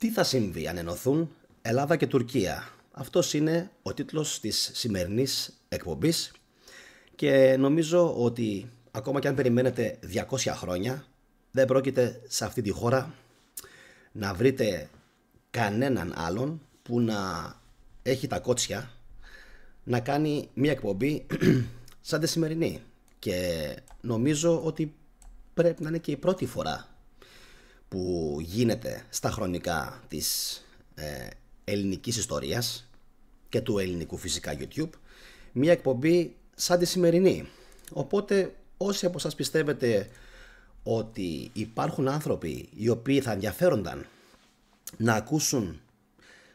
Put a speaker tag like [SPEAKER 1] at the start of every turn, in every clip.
[SPEAKER 1] Τι θα συμβεί αν ενωθούν Ελλάδα και Τουρκία? Αυτός είναι ο τίτλος της σημερινής εκπομπής και νομίζω ότι ακόμα και αν περιμένετε 200 χρόνια δεν πρόκειται σε αυτή τη χώρα να βρείτε κανέναν άλλον που να έχει τα κότσια να κάνει μια εκπομπή σαν τη σημερινή, και νομίζω ότι πρέπει να είναι και η πρώτη φορά που γίνεται στα χρονικά της ελληνικής ιστορίας και του ελληνικού φυσικά YouTube μια εκπομπή σαν τη σημερινή. Οπότε όσοι από εσάς πιστεύετε ότι υπάρχουν άνθρωποι οι οποίοι θα ενδιαφέρονταν να ακούσουν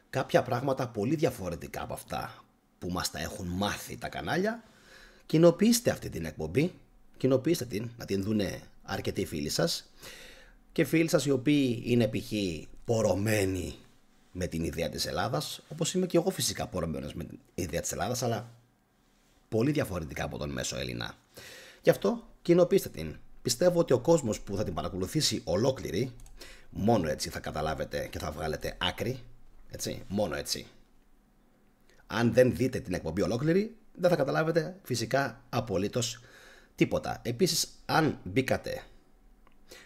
[SPEAKER 1] κάποια πράγματα πολύ διαφορετικά από αυτά που μας τα έχουν μάθει τα κανάλια, κοινοποιήστε αυτή την εκπομπή, κοινοποιήστε την, να την δούνε αρκετοί φίλοι σας, και φίλοι σας οι οποίοι είναι π.χ. πορωμένοι με την ιδέα της Ελλάδας, όπως είμαι και εγώ φυσικά πορωμένος με την ιδέα της Ελλάδας, αλλά πολύ διαφορετικά από τον μέσο Έλληνα. Γι' αυτό κοινοποιήστε την. Πιστεύω ότι ο κόσμος που θα την παρακολουθήσει ολόκληρη, μόνο έτσι θα καταλάβετε και θα βγάλετε άκρη, έτσι, μόνο έτσι. Αν δεν δείτε την εκπομπή ολόκληρη, δεν θα καταλάβετε φυσικά απολύτως τίποτα. Επίσης, αν μπήκατε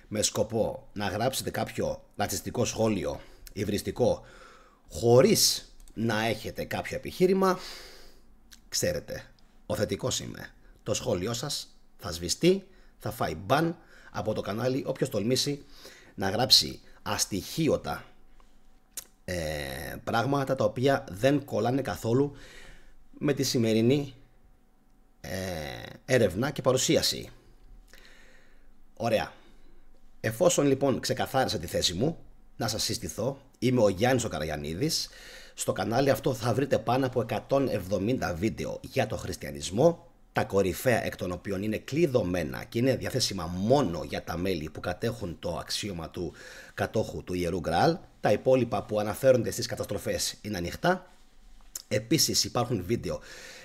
[SPEAKER 1] με σκοπό να γράψετε κάποιο ρατσιστικό σχόλιο, υβριστικό, χωρίς να έχετε κάποιο επιχείρημα, ξέρετε, ο θετικός είμαι. Το σχόλιο σας θα σβηστεί, θα φάει μπαν από το κανάλι όποιος τολμήσει να γράψει αστοιχείωτα πράγματα τα οποία δεν κολλάνε καθόλου με τη σημερινή έρευνα και παρουσίαση. Ωραία. Εφόσον λοιπόν ξεκαθάρισα τη θέση μου, να σας συστηθώ. Είμαι ο Γιάννης ο Καραγιαννίδης. Στο κανάλι αυτό θα βρείτε πάνω από 170 βίντεο για το χριστιανισμό, τα κορυφαία εκ των οποίων είναι κλειδωμένα και είναι διαθέσιμα μόνο για τα μέλη που κατέχουν το αξίωμα του κατόχου του Ιερού Γκραάλ. Τα υπόλοιπα που αναφέρονται στις καταστροφές είναι ανοιχτά. Επίσης υπάρχουν βίντεο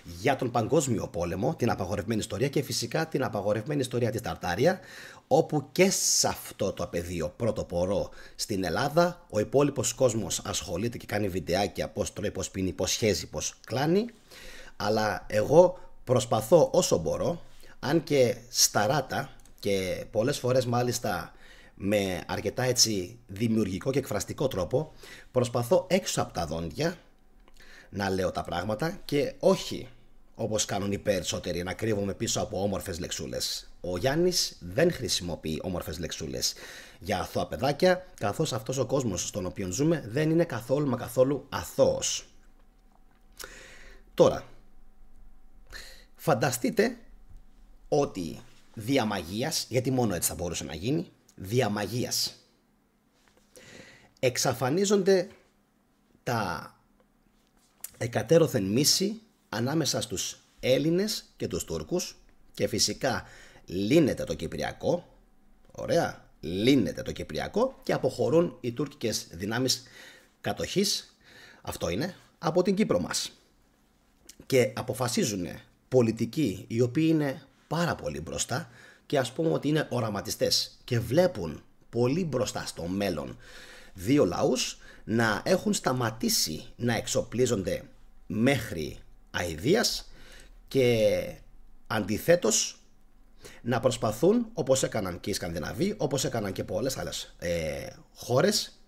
[SPEAKER 1] για τον Παγκόσμιο Πόλεμο, την απαγορευμένη ιστορία, και φυσικά την απαγορευμένη ιστορία της Ταρτάρια, όπου και σε αυτό το πεδίο πρωτοπορώ στην Ελλάδα. Ο υπόλοιπος κόσμος ασχολείται και κάνει βιντεάκια πώς τρώει, πώς πίνει, πώς σχέζει, πώς κλάνει, αλλά εγώ προσπαθώ όσο μπορώ, αν και σταράτα και πολλές φορές μάλιστα με αρκετά έτσι δημιουργικό και εκφραστικό τρόπο, προσπαθώ έξω από τα δόντια να λέω τα πράγματα και όχι όπως κάνουν οι περισσότεροι να κρύβομαι πίσω από όμορφες λεξούλες. Ο Γιάννης δεν χρησιμοποιεί όμορφες λεξούλες για αθώα παιδάκια, καθώς αυτός ο κόσμος στον οποίο ζούμε δεν είναι καθόλου μα καθόλου αθώος. Τώρα, φανταστείτε ότι δια μαγείας, γιατί μόνο έτσι θα μπορούσε να γίνει, δια μαγείας εξαφανίζονται τα εκατέρωθεν μίση ανάμεσα στους Έλληνες και τους Τούρκους, και φυσικά λύνεται το Κυπριακό. Ωραία, λύνεται το Κυπριακό και αποχωρούν οι τουρκικές δυνάμεις κατοχής, αυτό είναι, από την Κύπρο μας, και αποφασίζουν πολιτικοί οι οποίοι είναι πάρα πολύ μπροστά και ας πούμε ότι είναι οραματιστές και βλέπουν πολύ μπροστά στο μέλλον δύο λαούς να έχουν σταματήσει να εξοπλίζονται μέχρι αηδίας και αντιθέτως να προσπαθούν, όπως έκαναν και οι Σκανδιναβοί, όπως έκαναν και πολλές άλλες χώρες,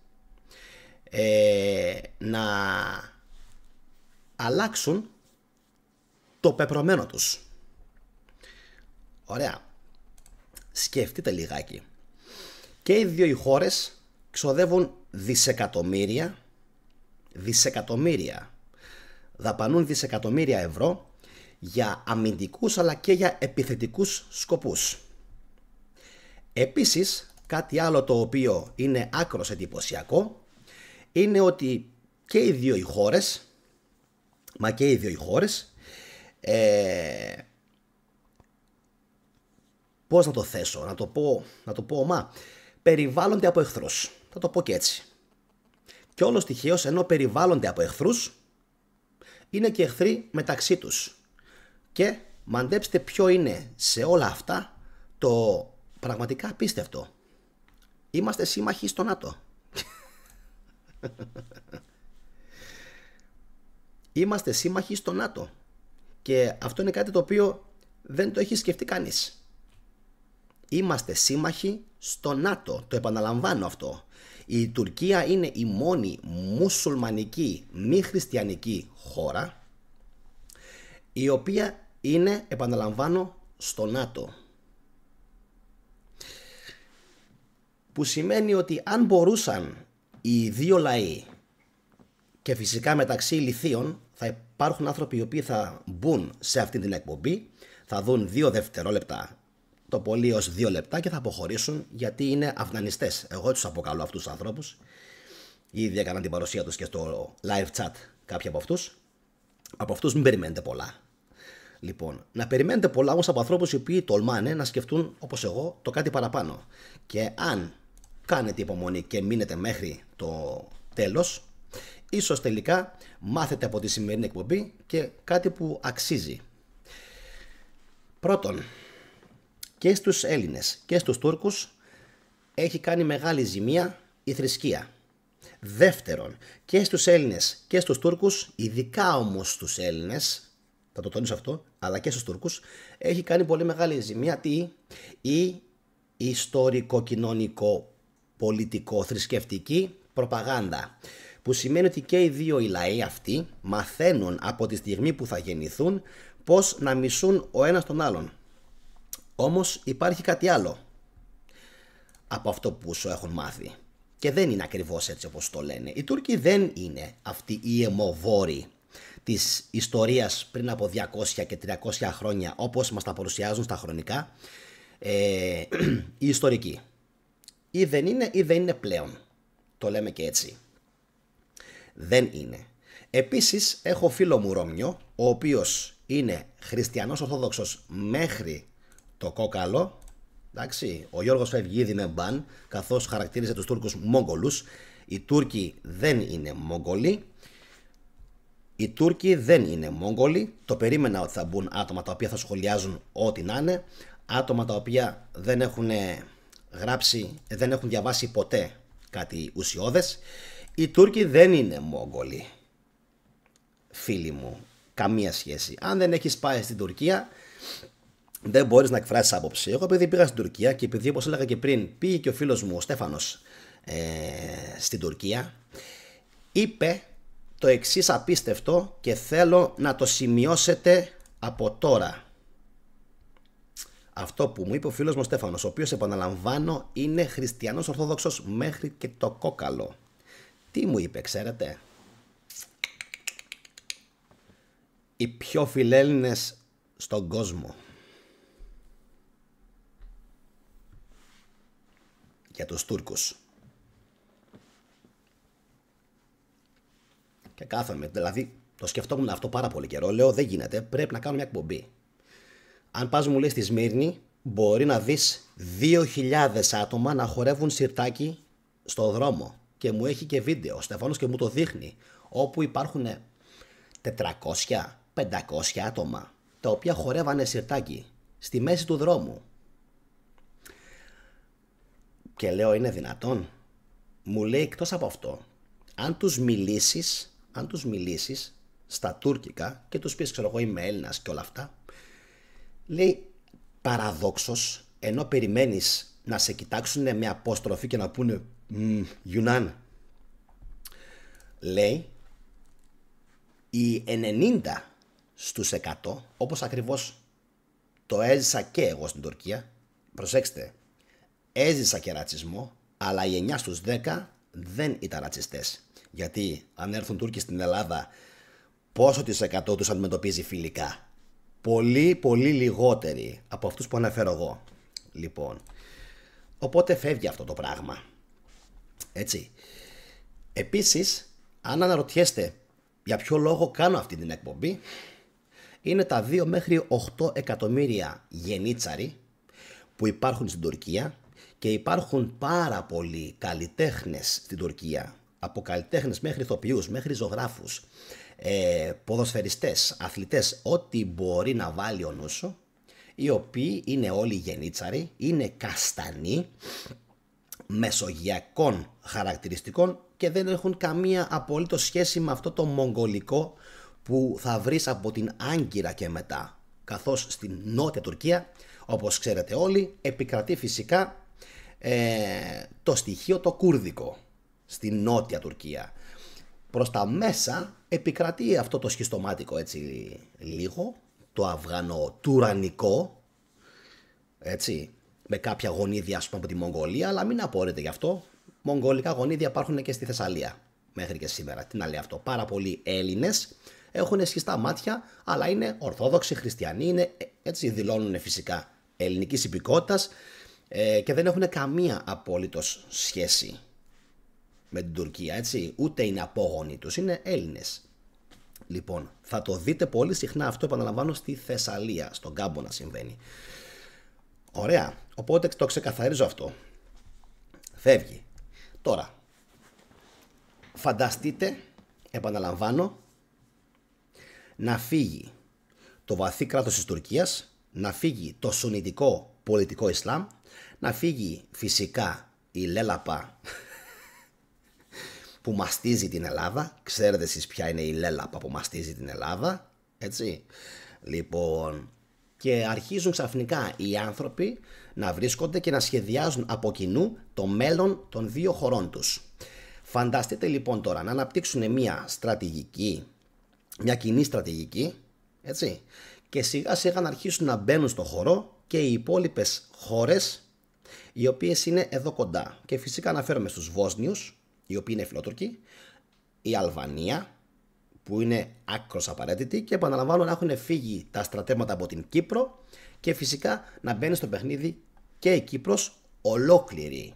[SPEAKER 1] να αλλάξουν το πεπρωμένο τους. Ωραία. Σκεφτείτε λιγάκι. Και οι δύο οι χώρες ξοδεύουν δισεκατομμύρια, δαπανούν δισεκατομμύρια ευρώ για αμυντικούς αλλά και για επιθετικούς σκοπούς. Επίσης, κάτι άλλο το οποίο είναι άκρος εντυπωσιακό είναι ότι και οι δύο οι χώρες, πώς να το θέσω, να το πω περιβάλλονται από εχθρούς, θα το πω και έτσι. Και όλος τυχαίως, ενώ περιβάλλονται από εχθρούς, είναι και εχθροί μεταξύ τους. Και μαντέψτε ποιο είναι σε όλα αυτά το πραγματικά απίστευτο. Είμαστε σύμμαχοι στο ΝΑΤΟ. Είμαστε σύμμαχοι στο ΝΑΤΟ. Και αυτό είναι κάτι το οποίο δεν το έχει σκεφτεί κανείς. Είμαστε σύμμαχοι στο ΝΑΤΟ. Το επαναλαμβάνω αυτό. Η Τουρκία είναι η μόνη μουσουλμανική μη χριστιανική χώρα η οποία είναι, επαναλαμβάνω, στο ΝΑΤΟ. Που σημαίνει ότι αν μπορούσαν οι δύο λαοί, και φυσικά μεταξύ ηλιθείων θα υπάρχουν άνθρωποι οι οποίοι θα μπουν σε αυτή την εκπομπή, θα δουν 2 δευτερόλεπτα, το πολύ ως 2 λεπτά, και θα αποχωρήσουν γιατί είναι αυνανιστές. Εγώ τους αποκαλώ αυτούς τους ανθρώπους. Ήδη έκαναν την παρουσία τους και στο live chat κάποιοι από αυτούς. Από αυτούς μην περιμένετε πολλά. Λοιπόν, να περιμένετε πολλά όμως από ανθρώπους οι οποίοι τολμάνε να σκεφτούν όπως εγώ το κάτι παραπάνω. Και αν κάνετε υπομονή και μείνετε μέχρι το τέλος, ίσως τελικά μάθετε από τη σημερινή εκπομπή και κάτι που αξίζει. Πρώτον, και στους Έλληνες και στους Τούρκους έχει κάνει μεγάλη ζημία η θρησκεία. Δεύτερον, και στους Έλληνες και στους Τούρκους, ειδικά όμως στους Έλληνες, θα το τονίσω αυτό, αλλά και στους Τούρκους, έχει κάνει πολύ μεγάλη ζημία η ιστορικο-κοινωνικο-πολιτικο-θρησκευτική προπαγάνδα. Που σημαίνει ότι και οι δύο οι λαοί αυτοί μαθαίνουν από τη στιγμή που θα γεννηθούν πώς να μισούν ο ένας τον άλλον. Όμως υπάρχει κάτι άλλο από αυτό που σου έχουν μάθει. Και δεν είναι ακριβώς έτσι όπως το λένε. Οι Τούρκοι δεν είναι αυτοί οι αιμοβόροι της ιστορίας πριν από 200 και 300 χρόνια όπως μας τα παρουσιάζουν στα χρονικά οι ιστορικοί. Ή δεν είναι πλέον. Το λέμε και έτσι. Δεν είναι. Επίσης έχω φίλο μου Ρώμιο, ο οποίος είναι χριστιανός ορθόδοξος μέχρι το κόκαλο. Εντάξει, ο Γιώργος φεύγει ήδη με μπαν, καθώς χαρακτήριζε τους Τούρκους Μόγγολους. Οι Τούρκοι δεν είναι Μόγγολοι. Οι Τούρκοι δεν είναι Μόγγολοι. Το περίμενα ότι θα μπουν άτομα τα οποία θα σχολιάζουν ό,τι να είναι. Άτομα τα οποία δεν έχουν γράψει, δεν έχουν διαβάσει ποτέ κάτι ουσιώδες. Οι Τούρκοι δεν είναι Μόγγολοι. Φίλοι μου, καμία σχέση. Αν δεν έχεις πάει στην Τουρκία, δεν μπορείς να εκφράσεις άποψη. Εγώ επειδή πήγα στην Τουρκία και επειδή, όπως έλεγα και πριν, πήγε και ο φίλος μου ο Στέφανος στην Τουρκία, είπε το εξής απίστευτο και θέλω να το σημειώσετε από τώρα. Αυτό που μου είπε ο φίλος μου ο Στέφανος, ο οποίος, επαναλαμβάνω, είναι χριστιανός ορθόδοξος μέχρι και το κόκαλο. Τι μου είπε, ξέρετε? Οι πιο φιλέλληνες στον κόσμο. Για τους Τούρκους. Και κάθομαι, δηλαδή το σκεφτόμουν αυτό πάρα πολύ καιρό. Λέω δεν γίνεται, πρέπει να κάνω μια εκπομπή. Αν πας μου λέει στη Σμύρνη, μπορεί να δεις 2.000 άτομα να χορεύουν σιρτάκι στο δρόμο. Και μου έχει και βίντεο ο Στεφάνος και μου το δείχνει. Όπου υπάρχουν 400-500 άτομα τα οποία χορεύανε σιρτάκι στη μέση του δρόμου. Και λέω είναι δυνατόν? Μου λέει εκτός από αυτό, αν τους μιλήσεις στα τουρκικά και τους πεις ξέρω εγώ είμαι Έλληνας και όλα αυτά, λέει παραδόξως, ενώ περιμένεις να σε κοιτάξουν με απόστροφη και να πούνε Γιουνάν, λέει οι 90 στους 100, όπως ακριβώς το έζησα και εγώ στην Τουρκία, προσέξτε, έζησα και ρατσισμό, αλλά οι 9 στους 10 δεν ήταν ρατσιστές. Γιατί αν έρθουν Τούρκοι στην Ελλάδα, πόσο της 100 τους αντιμετωπίζει φιλικά? Πολύ πολύ λιγότεροι από αυτούς που αναφέρω εγώ. Λοιπόν, οπότε φεύγει αυτό το πράγμα. Έτσι. Επίσης, αν αναρωτιέστε για ποιο λόγο κάνω αυτή την εκπομπή, είναι τα 2 μέχρι 8 εκατομμύρια γενίτσαροι που υπάρχουν στην Τουρκία και υπάρχουν πάρα πολλοί καλλιτέχνες στην Τουρκία, από καλλιτέχνες μέχρι ηθοποιούς, μέχρι ζωγράφους, ποδοσφαιριστές, αθλητές, ό,τι μπορεί να βάλει ο νους σου, οι οποίοι είναι όλοι γενίτσαροι, είναι καστανοί, μεσογειακών χαρακτηριστικών και δεν έχουν καμία απολύτως σχέση με αυτό το μογγολικό που θα βρεις από την Άγκυρα και μετά. Καθώς στην νότια Τουρκία, όπως ξέρετε όλοι, επικρατεί φυσικά το στοιχείο το κούρδικο στην νότια Τουρκία. Προς τα μέσα επικρατεί αυτό το σχιστομάτικο έτσι λίγο, το αυγανοτουρανικό, έτσι, με κάποια γονίδια ας πούμε από τη Μογγολία, αλλά μην απορείτε γι' αυτό. Μογγολικά γονίδια υπάρχουν και στη Θεσσαλία μέχρι και σήμερα. Τι να λέει αυτό, πάρα πολλοί Έλληνες έχουν σχιστά μάτια, αλλά είναι Ορθόδοξοι, Χριστιανοί, είναι, έτσι δηλώνουν φυσικά ελληνικής υπηκότητας και δεν έχουν καμία απολύτως σχέση με την Τουρκία, έτσι, ούτε είναι απόγονοι τους, είναι Έλληνες. Λοιπόν, θα το δείτε πολύ συχνά αυτό, επαναλαμβάνω, στη Θεσσαλία, στον Κάμπο να συμβαίνει. Ωραία, οπότε το ξεκαθαρίζω αυτό. Φεύγει. Τώρα, φανταστείτε, επαναλαμβάνω, να φύγει το βαθύ κράτος της Τουρκίας, να φύγει το σουνιτικό πολιτικό Ισλάμ, να φύγει φυσικά η λέλαπα που μαστίζει την Ελλάδα. Ξέρετε εσείς ποια είναι η λέλαπα που μαστίζει την Ελλάδα, έτσι. Λοιπόν, και αρχίζουν ξαφνικά οι άνθρωποι να βρίσκονται και να σχεδιάζουν από κοινού το μέλλον των δύο χωρών τους. Φανταστείτε λοιπόν τώρα να αναπτύξουν μια στρατηγική, μια κοινή στρατηγική, έτσι, και σιγά σιγά να αρχίσουν να μπαίνουν στο χώρο και οι υπόλοιπες χώρες οι οποίες είναι εδώ κοντά. Και φυσικά αναφέρομαι στους Βόσνιους, οι οποίοι είναι φιλότουρκοι, η Αλβανία, που είναι άκρως απαραίτητη, και επαναλαμβάνω να έχουν φύγει τα στρατεύματα από την Κύπρο και φυσικά να μπαίνει στο παιχνίδι και η Κύπρος ολόκληρη.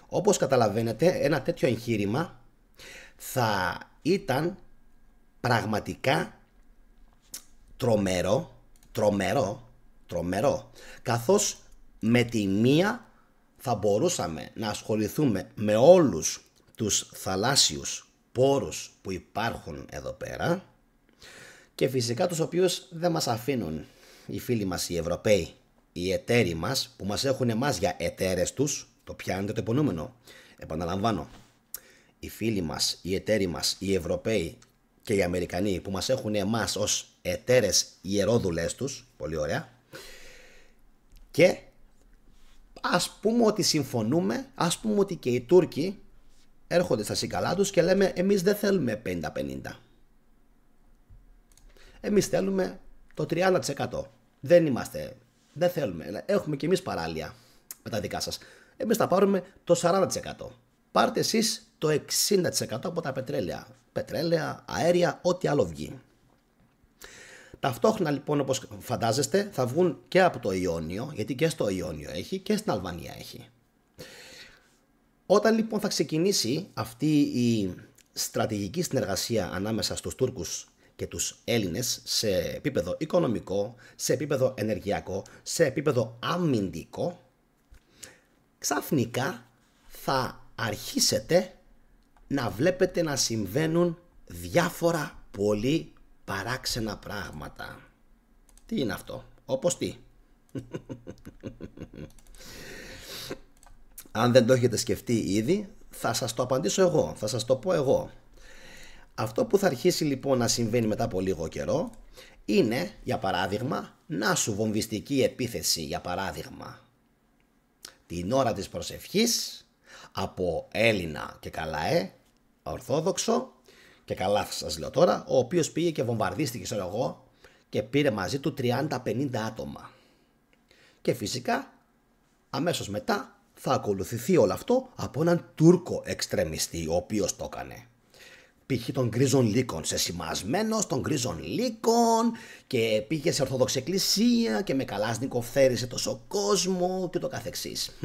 [SPEAKER 1] Όπως καταλαβαίνετε, ένα τέτοιο εγχείρημα θα ήταν πραγματικά τρομερό, καθώς με τη μία θα μπορούσαμε να ασχοληθούμε με όλους τους θαλάσσιους πόρους που υπάρχουν εδώ πέρα και φυσικά τους οποίους δεν μας αφήνουν οι φίλοι μας οι Ευρωπαίοι, οι εταίροι μας που μας έχουν εμάς για εταίρες τους. Το πιάνετε το υπονοούμενο? Επαναλαμβάνω, οι φίλοι μας, οι εταίροι μας, οι Ευρωπαίοι και οι Αμερικανοί που μας έχουν εμάς ως εταίρες ιερόδουλες τους, πολύ ωραία, και ας πούμε ότι συμφωνούμε, ας πούμε ότι και οι Τούρκοι έρχονται στα σικαλά τους και λέμε εμείς δεν θέλουμε 50-50. Εμείς θέλουμε το 30%. Δεν θέλουμε. Έχουμε και εμείς παράλια με τα δικά σας. Εμείς θα πάρουμε το 40%. Πάρτε εσείς το 60% από τα πετρέλαια. Πετρέλαια, αέρια, ό,τι άλλο βγει. Ταυτόχρονα λοιπόν, όπως φαντάζεστε, θα βγουν και από το Ιόνιο, γιατί και στο Ιόνιο έχει και στην Αλβανία έχει. Όταν λοιπόν θα ξεκινήσει αυτή η στρατηγική συνεργασία ανάμεσα στους Τούρκους και τους Έλληνες σε επίπεδο οικονομικό, σε επίπεδο ενεργειακό, σε επίπεδο αμυντικό, ξαφνικά θα αρχίσετε να βλέπετε να συμβαίνουν διάφορα πολύ παράξενα πράγματα. Τι είναι αυτό? Όπως τι? Αν δεν το έχετε σκεφτεί ήδη, θα σας το απαντήσω εγώ, θα σας το πω εγώ. Αυτό που θα αρχίσει λοιπόν να συμβαίνει μετά από λίγο καιρό είναι, για παράδειγμα, να σου βομβιστική επίθεση, για παράδειγμα, την ώρα της προσευχής από Έλληνα και καλά Ορθόδοξο, και καλά σας λέω τώρα, ο οποίος πήγε και βομβαρδίστηκε, ξέρω εγώ, και πήρε μαζί του 30-50 άτομα. Και φυσικά αμέσως μετά θα ακολουθηθεί όλο αυτό από έναν Τούρκο εξτρεμιστή, ο οποίος το έκανε. Π.χ. των Γκρίζων Λύκων, σεσημασμένος των Γκρίζων Λύκων, και πήγε σε Ορθόδοξη Εκκλησία και με Καλάσνικοφ θέρισε τόσο κόσμο και το καθεξής.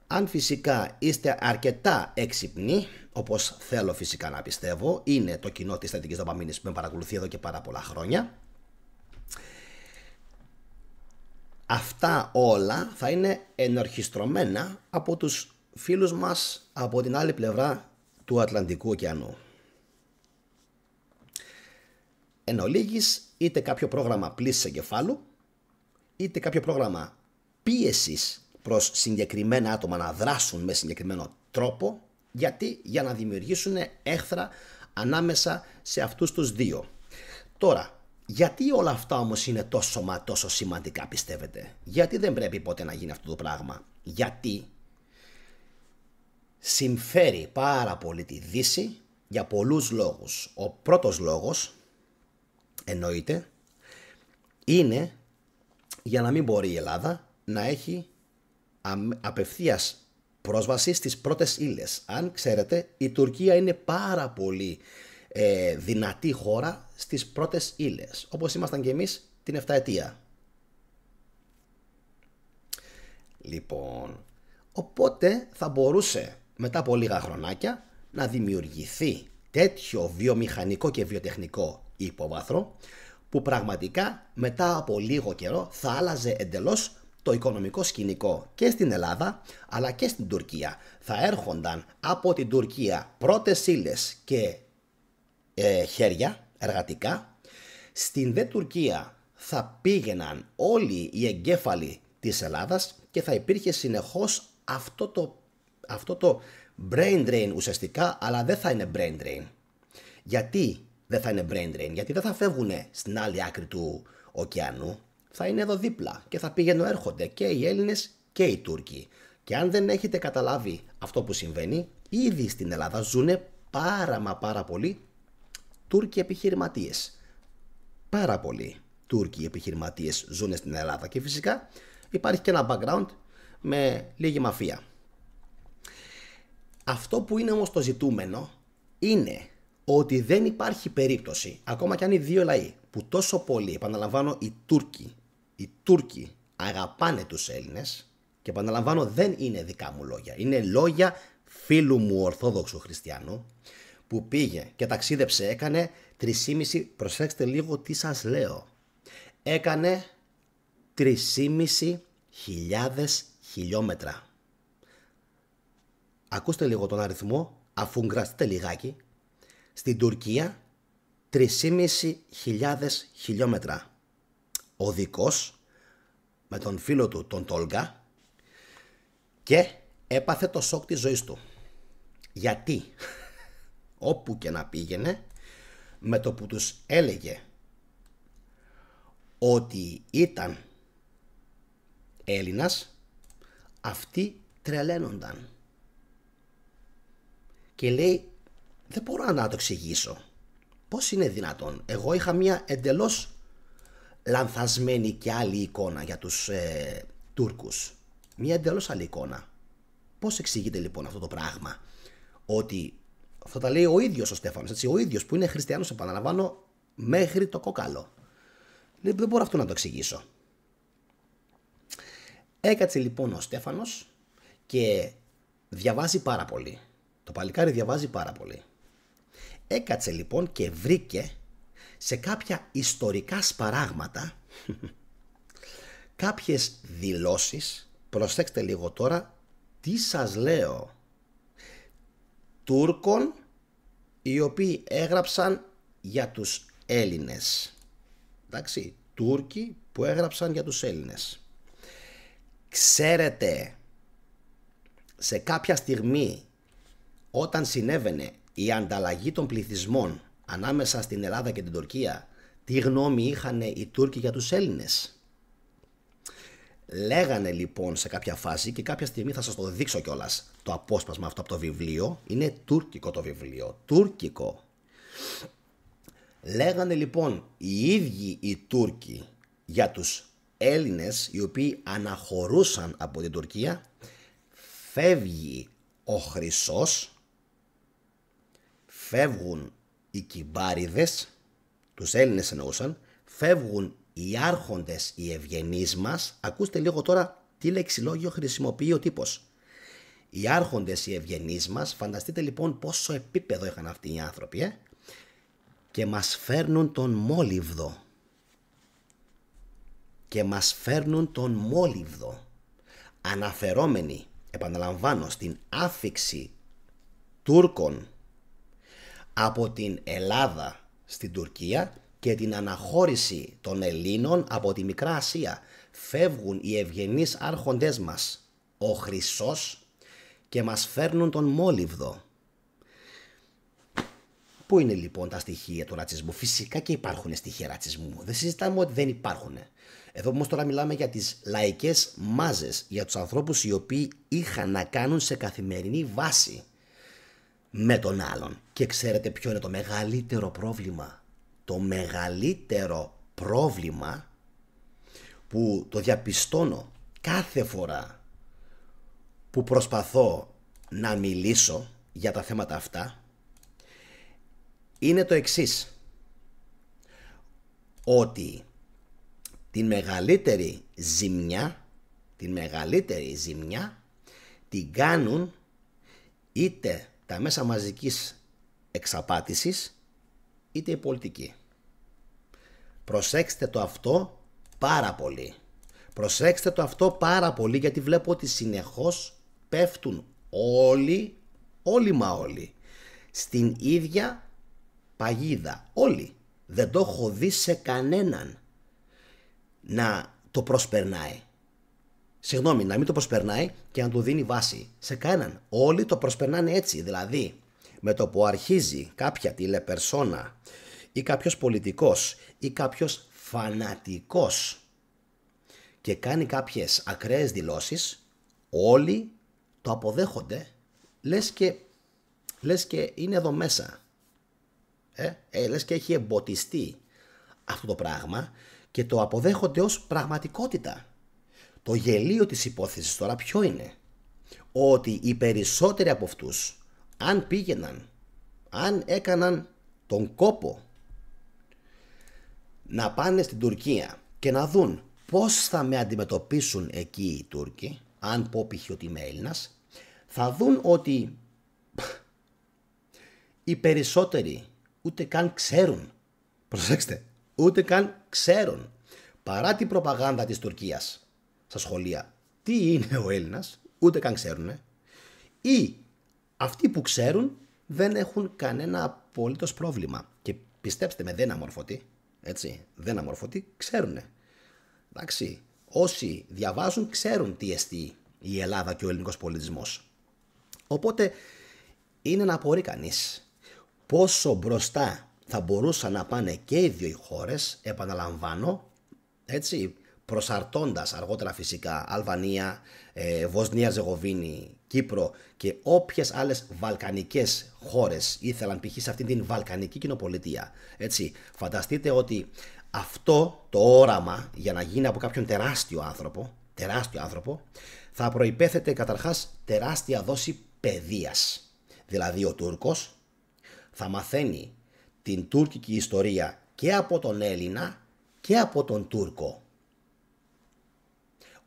[SPEAKER 1] Αν φυσικά είστε αρκετά έξυπνοι, όπως θέλω φυσικά να πιστεύω, είναι το κοινό της θετικής δοπαμίνης που με παρακολουθεί εδώ και πάρα πολλά χρόνια, αυτά όλα θα είναι ενορχιστρωμένα από τους φίλους μας από την άλλη πλευρά του Ατλαντικού ωκεανού. Εν ολίγης, είτε κάποιο πρόγραμμα πλύσης εγκεφάλου, είτε κάποιο πρόγραμμα πίεσης προς συγκεκριμένα άτομα να δράσουν με συγκεκριμένο τρόπο, Γιατί? Για να δημιουργήσουν έχθρα ανάμεσα σε αυτούς τους δύο. Τώρα, γιατί όλα αυτά όμως είναι τόσο σημαντικά, πιστεύετε? Γιατί δεν πρέπει ποτέ να γίνει αυτό το πράγμα? Γιατί συμφέρει πάρα πολύ τη Δύση για πολλούς λόγους. Ο πρώτος λόγος, εννοείται, είναι για να μην μπορεί η Ελλάδα να έχει απευθείας πρόσβαση στις πρώτες ύλες. Αν ξέρετε, η Τουρκία είναι πάρα πολύ δυνατή χώρα στις πρώτες ύλες, όπως ήμασταν και εμείς την 7ετία. Λοιπόν, οπότε θα μπορούσε μετά από λίγα χρονάκια να δημιουργηθεί τέτοιο βιομηχανικό και βιοτεχνικό υπόβαθρο που πραγματικά μετά από λίγο καιρό θα άλλαζε εντελώς το οικονομικό σκηνικό και στην Ελλάδα αλλά και στην Τουρκία. Θα έρχονταν από την Τουρκία πρώτες ύλες και χέρια εργατικά. Στην δε Τουρκία θα πήγαιναν όλοι οι εγκέφαλοι της Ελλάδας και θα υπήρχε συνεχώς αυτό το brain drain ουσιαστικά, αλλά δεν θα είναι brain drain. Γιατί δεν θα είναι brain drain? Γιατί δεν θα φεύγουν στην άλλη άκρη του ωκεανού, θα είναι εδώ δίπλα και θα πηγαίνουν έρχονται και οι Έλληνες και οι Τούρκοι. Και αν δεν έχετε καταλάβει αυτό που συμβαίνει, ήδη στην Ελλάδα ζουν πάρα πολλοί Τούρκοι επιχειρηματίες. Πάρα πολλοί Τούρκοι επιχειρηματίες ζουν στην Ελλάδα και φυσικά υπάρχει και ένα background με λίγη μαφία. Αυτό που είναι όμως το ζητούμενο είναι ότι δεν υπάρχει περίπτωση, ακόμα κι αν οι δύο λαοί που τόσο πολύ, επαναλαμβάνω, οι Τούρκοι αγαπάνε τους Έλληνες, και επαναλαμβάνω δεν είναι δικά μου λόγια, είναι λόγια φίλου μου Ορθόδοξου Χριστιανού που πήγε και ταξίδεψε, έκανε 3,5, προσέξτε λίγο τι σας λέω, έκανε 3.500 χιλιόμετρα. Ακούστε λίγο τον αριθμό, αφού γραστείτε λιγάκι. Στην Τουρκία 3.500 χιλιόμετρα οδικός με τον φίλο του τον Τόλγα και έπαθε το σοκ της ζωής του. Γιατί όπου και να πήγαινε, με το που τους έλεγε ότι ήταν Έλληνας, αυτοί τρελαίνονταν. Και λέει, δεν μπορώ να το εξηγήσω. Πώς είναι δυνατόν? Εγώ είχα μια εντελώς λανθασμένη και άλλη εικόνα για τους Τούρκους. Μια εντελώς άλλη εικόνα. Πώς εξηγείται λοιπόν αυτό το πράγμα? Ότι αυτό τα λέει ο ίδιος ο Στέφανος, έτσι, ο ίδιος που είναι χριστιανός, επαναλαμβάνω, μέχρι το κόκαλο. Λέει, δεν μπορώ αυτό να το εξηγήσω. Έκατσε λοιπόν ο Στέφανος και διαβάζει πάρα πολύ. Το παλικάρι διαβάζει πάρα πολύ. Έκατσε λοιπόν και βρήκε σε κάποια ιστορικά σπαράγματα κάποιες δηλώσεις, προσέξτε λίγο τώρα τι σας λέω, Τούρκων οι οποίοι έγραψαν για τους Έλληνες. Εντάξει, Τούρκοι που έγραψαν για τους Έλληνες. Ξέρετε, σε κάποια στιγμή όταν συνέβαινε η ανταλλαγή των πληθυσμών ανάμεσα στην Ελλάδα και την Τουρκία, τι γνώμη είχαν οι Τούρκοι για τους Έλληνες? Λέγανε λοιπόν σε κάποια φάση, και κάποια στιγμή θα σας το δείξω κιόλας, το απόσπασμα αυτό από το βιβλίο, είναι τουρκικό το βιβλίο, τουρκικό. Λέγανε λοιπόν οι ίδιοι οι Τούρκοι για τους Έλληνες οι οποίοι αναχωρούσαν από την Τουρκία, φεύγει ο Χρυσός, φεύγουν οι κυμπάριδες, τους Έλληνες εννοούσαν, φεύγουν οι άρχοντες, οι ευγενείς μας. Ακούστε λίγο τώρα τι λεξιλόγιο χρησιμοποιεί ο τύπος. Οι άρχοντες, οι ευγενείς μας, φανταστείτε λοιπόν πόσο επίπεδο είχαν αυτοί οι άνθρωποι, και μας φέρνουν τον μόλιβδο. Και μας φέρνουν τον μόλιβδο. Αναφερόμενοι, επαναλαμβάνω, στην άφιξη Τούρκων από την Ελλάδα στην Τουρκία και την αναχώρηση των Ελλήνων από τη Μικρά Ασία. Φεύγουν οι ευγενείς άρχοντές μας, ο Χρυσός και μας φέρνουν τον μόλιβδο. Πού είναι λοιπόν τα στοιχεία του ρατσισμού? Φυσικά και υπάρχουν στοιχεία ρατσισμού. Δεν συζητάμε ότι δεν υπάρχουν. Εδώ όμως τώρα μιλάμε για τις λαϊκές μάζες, για τους ανθρώπους οι οποίοι είχαν να κάνουν σε καθημερινή βάση με τον άλλον. Και ξέρετε ποιο είναι το μεγαλύτερο πρόβλημα? Το μεγαλύτερο πρόβλημα που το διαπιστώνω κάθε φορά που προσπαθώ να μιλήσω για τα θέματα αυτά είναι το εξής, ότι την μεγαλύτερη ζημιά την κάνουν είτε τα μέσα μαζικής εξαπάτησης είτε η πολιτική. Προσέξτε το αυτό πάρα πολύ. Προσέξτε το αυτό πάρα πολύ, γιατί βλέπω ότι συνεχώς πέφτουν όλοι στην ίδια παγίδα. Όλοι. Δεν το έχω δει σε κανέναν να το προσπερνάει. Συγγνώμη, να μην το προσπερνάει και να του δίνει βάση. Σε κανέναν. Όλοι το προσπερνάνε έτσι. Δηλαδή, με το που αρχίζει κάποια τηλεπερσόνα ή κάποιος πολιτικός ή κάποιος φανατικός και κάνει κάποιες ακραίες δηλώσεις, όλοι το αποδέχονται, λες και είναι εδώ μέσα. Λες και έχει εμποτιστεί αυτό το πράγμα και το αποδέχονται ως πραγματικότητα. Το γελίο της υπόθεσης τώρα ποιο είναι? Ότι οι περισσότεροι από αυτούς, αν πήγαιναν, αν έκαναν τον κόπο να πάνε στην Τουρκία και να δουν πώς θα με αντιμετωπίσουν εκεί οι Τούρκοι, αν πω π.χ. ότι είμαι Έλληνας, θα δουν ότι οι περισσότεροι ούτε καν ξέρουν. Προσέξτε, ούτε καν ξέρουν, παρά την προπαγάνδα της Τουρκίας στα σχολεία, τι είναι ο Έλληνας, ούτε καν ξέρουν. Ή αυτοί που ξέρουν δεν έχουν κανένα απολύτως πρόβλημα. Και πιστέψτε με, δεν αμορφωτοί, έτσι, δεν αμορφωτοί, ξέρουν. Εντάξει, όσοι διαβάζουν ξέρουν τι εστί η Ελλάδα και ο ελληνικός πολιτισμός. Οπότε είναι να απορεί κανείς πόσο μπροστά θα μπορούσαν να πάνε και οι δύο οι χώρες, επαναλαμβάνω, έτσι, προσαρτώντας αργότερα φυσικά Αλβανία, Βοσνία, Ζεγοβίνη, Κύπρο και όποιες άλλες βαλκανικές χώρες ήθελαν π.χ. σε αυτήν την βαλκανική κοινοπολιτεία. Έτσι, φανταστείτε ότι αυτό το όραμα για να γίνει από κάποιον τεράστιο άνθρωπο, θα προϋπέθεται καταρχάς τεράστια δόση παιδείας. Δηλαδή ο Τούρκος θα μαθαίνει την τουρκική ιστορία και από τον Έλληνα και από τον Τούρκο.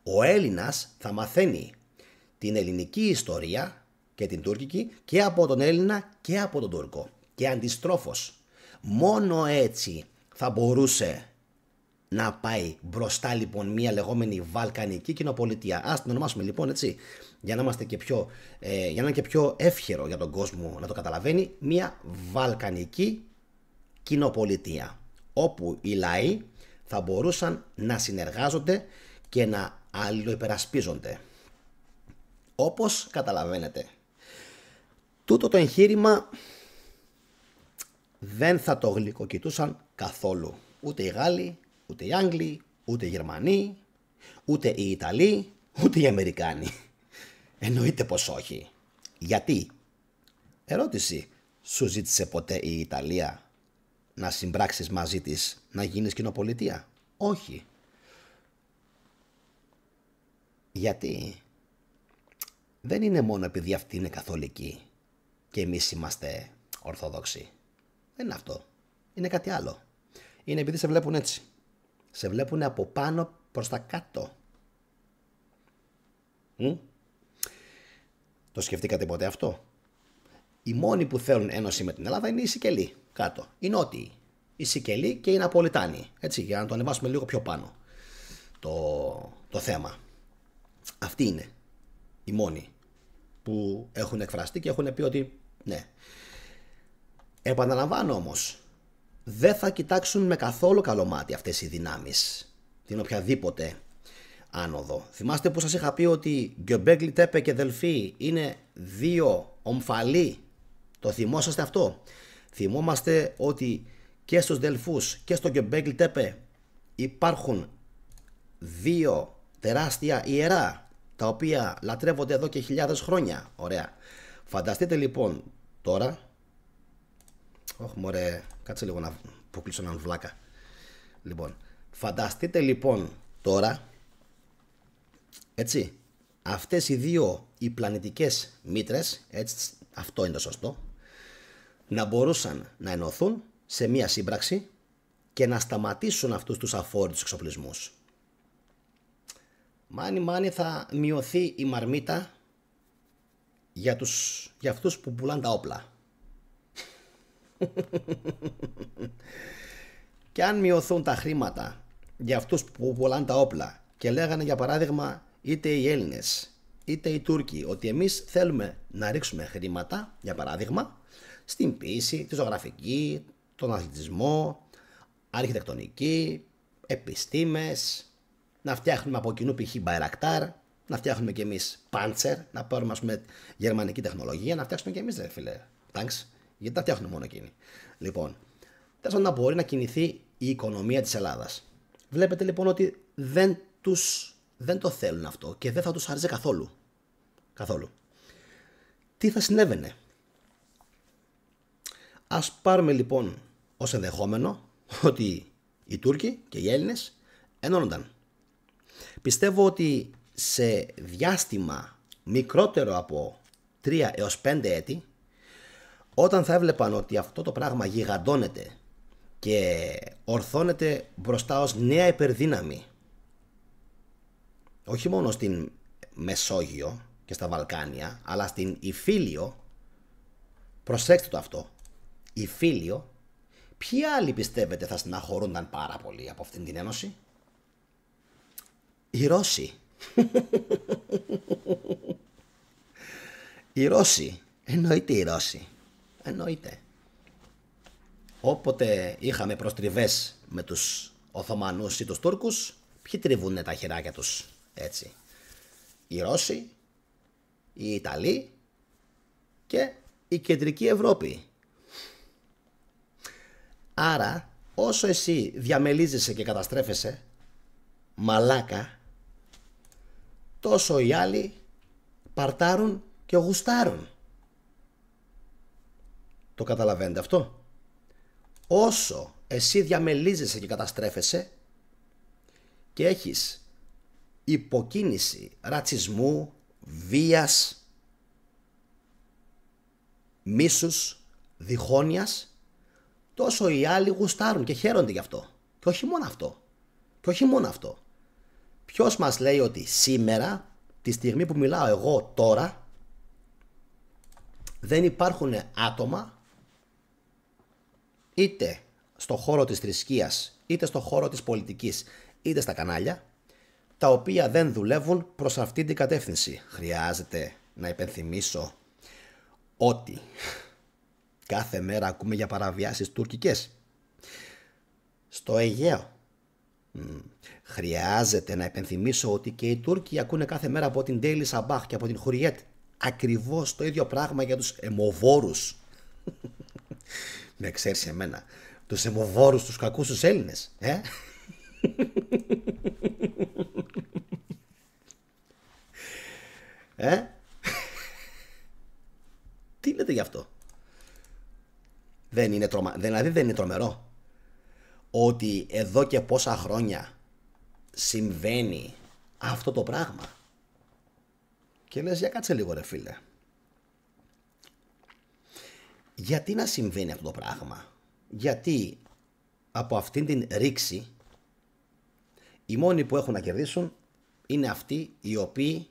[SPEAKER 1] Ο Έλληνας θα μαθαίνει την ελληνική ιστορία και την τουρκική και από τον Έλληνα και από τον Τούρκο. Και αντιστρόφως. Μόνο έτσι θα μπορούσε να πάει μπροστά λοιπόν μια λεγόμενη βαλκανική κοινοπολιτεία. Ας την ονομάσουμε λοιπόν έτσι, για να είμαστε και πιο, για να είναι και πιο εύχερο για τον κόσμο να το καταλαβαίνει, μια βαλκανική κοινοπολιτεία, όπου οι λαοί θα μπορούσαν να συνεργάζονται και να αλληλοϊπερασπίζονται. Όπως καταλαβαίνετε, τούτο το εγχείρημα δεν θα το γλυκοκοιτούσαν καθόλου. Ούτε οι Γάλλοι, ούτε οι Άγγλοι, ούτε οι Γερμανοί, ούτε οι Ιταλοί, ούτε οι Αμερικάνοι. Εννοείται πως όχι. Γιατί? Ερώτηση. Σου ζήτησε ποτέ η Ιταλία να συμπράξεις μαζί της να γίνεις κοινοπολιτεία? Όχι. Γιατί? Δεν είναι μόνο επειδή αυτή είναι καθολική και εμείς είμαστε ορθόδοξοι. Δεν είναι αυτό. Είναι κάτι άλλο. Είναι επειδή σε βλέπουν έτσι. Σε βλέπουν από πάνω προς τα κάτω. Το σκεφτήκατε ποτέ αυτό? Οι μόνοι που θέλουν ένωση με την Ελλάδα είναι οι Σικελοί κάτω. Οι Νότιοι. Οι Σικελοί και οι Ναπολιτάνοι. Έτσι, για να το ανεβάσουμε λίγο πιο πάνω το θέμα. Αυτοί είναι οι μόνοι που έχουν εκφραστεί και έχουν πει ότι ναι. Επαναλαμβάνω όμως, δεν θα κοιτάξουν με καθόλου καλό μάτι αυτές οι δυνάμεις, την οποιαδήποτε άνοδο. Θυμάστε που σας είχα πει ότι Γκιομπέγκλι Τέπε και Δελφή είναι δύο ομφαλοί? Το θυμόσαστε αυτό? Θυμόμαστε ότι και στους Δελφούς και στο Γκιομπέγκλι Τέπε υπάρχουν δύο τεράστια ιερά, τα οποία λατρεύονται εδώ και χιλιάδες χρόνια. Ωραία. Φανταστείτε λοιπόν τώρα... Όχι μωρέ, κάτσε λίγο να αποκλείσω έναν βλάκα. Λοιπόν, φανταστείτε λοιπόν τώρα, έτσι, αυτές οι δύο οι πλανητικές μήτρες, έτσι, αυτό είναι το σωστό, να μπορούσαν να ενωθούν σε μία σύμπραξη και να σταματήσουν αυτούς τους αφόρητους εξοπλισμούς. Μάνι θα μειωθεί η μαρμίτα για αυτούς που πουλάνε τα όπλα. Και αν μειωθούν τα χρήματα για αυτούς που πουλάνε τα όπλα και λέγανε για παράδειγμα είτε οι Έλληνες είτε οι Τούρκοι ότι εμείς θέλουμε να ρίξουμε χρήματα, για παράδειγμα, στην ποίηση, τη ζωγραφική, τον αθλητισμό, αρχιτεκτονική, επιστήμες, να φτιάχνουμε από κοινού π.χ. Μπαϊρακτάρ, να φτιάχνουμε κι εμείς Πάντσερ, να πάρουμε ας πούμε γερμανική τεχνολογία, να φτιάξουμε κι εμείς ρε φίλε τάγκς, γιατί τα φτιάχνουμε μόνο εκείνοι. Λοιπόν, θέλω να μπορεί να κινηθεί η οικονομία της Ελλάδας. Βλέπετε λοιπόν ότι δεν το θέλουν αυτό και δεν θα τους άρεσε καθόλου. Καθόλου. Τι θα συνέβαινε? Ας πάρουμε λοιπόν ως ενδεχόμενο ότι οι Τούρκοι και οι Έλληνες ενώνονταν. Πιστεύω ότι σε διάστημα μικρότερο από 3 έως 5 έτη, όταν θα έβλεπαν ότι αυτό το πράγμα γιγαντώνεται και ορθώνεται μπροστά ως νέα υπερδύναμη, όχι μόνο στην Μεσόγειο και στα Βαλκάνια, αλλά στην Ιφίλιο, προσέξτε το αυτό, Ιφίλιο, ποιοι άλλοι πιστεύετε θα στεναχωρούνταν πάρα πολύ από αυτήν την ένωση? Οι Ρώσοι. Οι Ρώσοι. Εννοείται οι Ρώσοι. Εννοείται. Όποτε είχαμε προστριβές με τους Οθωμανούς ή τους Τούρκους, ποιοι τριβούνε τα χεράκια τους? Έτσι. Οι Ρώσοι, οι Ιταλοί και η Κεντρική Ευρώπη. Άρα όσο εσύ διαμελίζεσαι και καταστρέφεσαι μαλάκα, τόσο οι άλλοι παρτάρουν και γουστάρουν. Το καταλαβαίνετε αυτό? Όσο εσύ διαμελίζεσαι και καταστρέφεσαι και έχεις υποκίνηση ρατσισμού, βίας, μίσους, διχόνοιας, τόσο οι άλλοι γουστάρουν και χαίρονται γι' αυτό. Και όχι μόνο αυτό. Και όχι μόνο αυτό. Ποιος μας λέει ότι σήμερα, τη στιγμή που μιλάω εγώ τώρα, δεν υπάρχουν άτομα είτε στο χώρο της θρησκείας, είτε στο χώρο της πολιτικής, είτε στα κανάλια, τα οποία δεν δουλεύουν προς αυτήν την κατεύθυνση? Χρειάζεται να υπενθυμίσω ότι κάθε μέρα ακούμε για παραβιάσεις τουρκικές στο Αιγαίο. Χρειάζεται να υπενθυμίσω ότι και οι Τούρκοι ακούνε κάθε μέρα από την Daily Sabah και από την Χουριέτ ακριβώς το ίδιο πράγμα για τους αιμοβόρους. Με ξέρεις εμένα, τους αιμοβόρους, τους κακούς τους Έλληνες, Τι λέτε γι' αυτό? Δηλαδή δεν είναι τρομερό ότι εδώ και πόσα χρόνια συμβαίνει αυτό το πράγμα? Και λες, για κάτσε λίγο ρε φίλε, γιατί να συμβαίνει αυτό το πράγμα? Γιατί από αυτήν την ρήξη οι μόνοι που έχουν να κερδίσουν είναι αυτοί οι οποίοι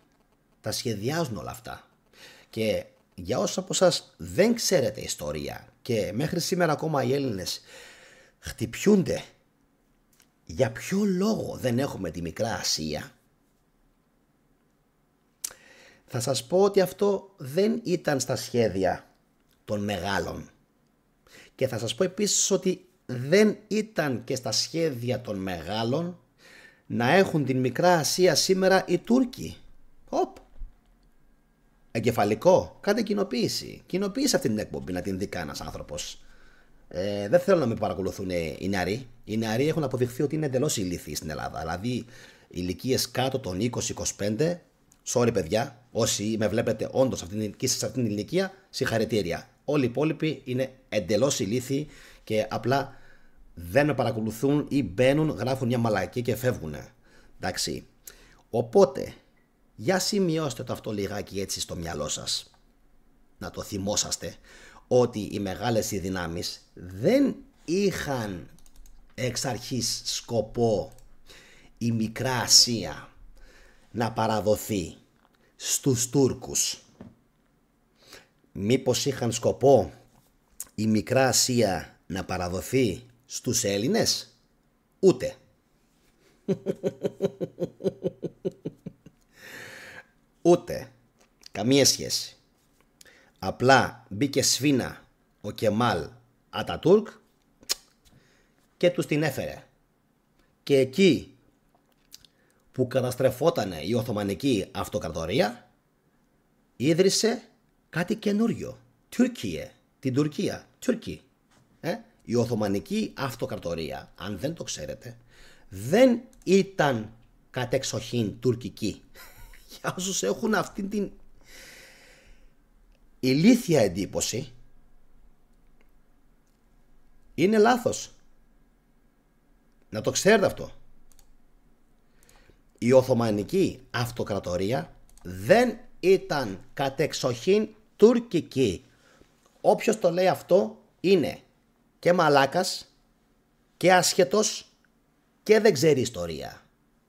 [SPEAKER 1] τα σχεδιάζουν όλα αυτά. Και για όσους από εσάς δεν ξέρετε ιστορία και μέχρι σήμερα ακόμα οι Έλληνες χτυπιούνται για ποιο λόγο δεν έχουμε τη Μικρά Ασία, θα σας πω ότι αυτό δεν ήταν στα σχέδια των μεγάλων. Και θα σας πω επίσης ότι δεν ήταν και στα σχέδια των μεγάλων να έχουν την Μικρά Ασία σήμερα οι Τούρκοι. Οπ. Εγκεφαλικό. Κάντε κοινοποίηση. Κοινοποίηση αυτή την εκπομπή να την δει κανένας άνθρωπος. Δεν θέλω να με παρακολουθούν οι νεαροί. Οι νεαροί έχουν αποδειχθεί ότι είναι εντελώς ηλίθιοι στην Ελλάδα. Δηλαδή ηλικίες κάτω των 20-25. Sorry παιδιά, όσοι με βλέπετε όντως και σε αυτήν την ηλικία, συγχαρητήρια. Όλοι οι υπόλοιποι είναι εντελώς ηλίθιοι και απλά δεν με παρακολουθούν ή μπαίνουν, γράφουν μια μαλακή και φεύγουν. Εντάξει. Οπότε, για σημειώστε το αυτό λιγάκι έτσι στο μυαλό σας. Να το θυμόσαστε ότι οι μεγάλες οι δυνάμεις δεν είχαν εξ αρχής σκοπό η Μικρά Ασία να παραδοθεί στους Τούρκους. Μήπως είχαν σκοπό η Μικρά Ασία να παραδοθεί στους Έλληνες? Ούτε. Ούτε. Καμία σχέση. Απλά μπήκε σφίνα ο Κεμάλ Ατατούρκ και τους την έφερε. Και εκεί που καταστρεφότανε η Οθωμανική Αυτοκρατορία, ίδρυσε κάτι καινούριο. Τουρκία. Την Τουρκία. Τουρκία. Η Οθωμανική Αυτοκρατορία, αν δεν το ξέρετε, δεν ήταν κατεξοχήν τουρκική. Για όσους έχουν αυτή την ηλίθια εντύπωση, είναι λάθος. Να το ξέρετε αυτό. Η Οθωμανική Αυτοκρατορία δεν ήταν κατεξοχήν τουρκική. Όποιος το λέει αυτό είναι και μαλάκας και άσχετος και δεν ξέρει ιστορία.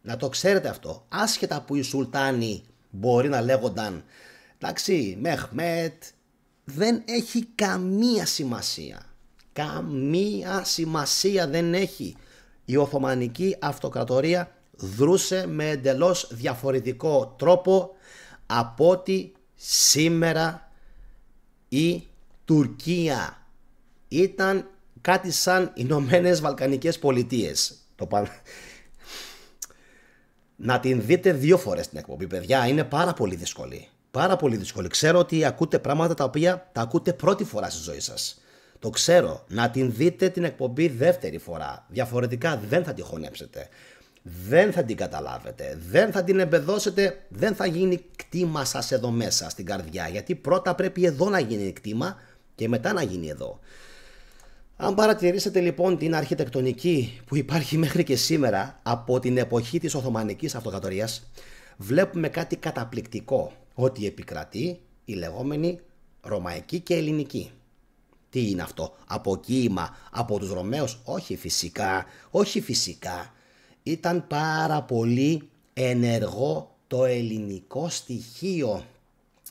[SPEAKER 1] Να το ξέρετε αυτό. Άσχετα που οι Σουλτάνοι μπορεί να λέγονταν, εντάξει, Μεχμέτ, δεν έχει καμία σημασία. Καμία σημασία δεν έχει. Η Οθωμανική Αυτοκρατορία δρούσε με εντελώς διαφορετικό τρόπο από ότι σήμερα η Τουρκία. Ήταν κάτι σαν Ηνωμένες Βαλκανικές Πολιτείες. Να την δείτε 2 φορές την εκπομπή, παιδιά, είναι πάρα πολύ δύσκολη. Πάρα πολύ δύσκολη. Ξέρω ότι ακούτε πράγματα τα οποία τα ακούτε πρώτη φορά στη ζωή σας. Το ξέρω. Να την δείτε την εκπομπή δεύτερη φορά. Διαφορετικά δεν θα τη χωνέψετε. Δεν θα την καταλάβετε. Δεν θα την εμπεδώσετε. Δεν θα γίνει κτήμα σας εδώ μέσα στην καρδιά. Γιατί πρώτα πρέπει εδώ να γίνει κτήμα και μετά να γίνει εδώ. Αν παρατηρήσετε λοιπόν την αρχιτεκτονική που υπάρχει μέχρι και σήμερα από την εποχή της Οθωμανικής Αυτοκρατορίας, βλέπουμε κάτι καταπληκτικό, ότι επικρατεί η λεγόμενη Ρωμαϊκή και Ελληνική. Τι είναι αυτό? Αποκοίημα από τους Ρωμαίους? Όχι φυσικά, όχι φυσικά. Ήταν πάρα πολύ ενεργό το ελληνικό στοιχείο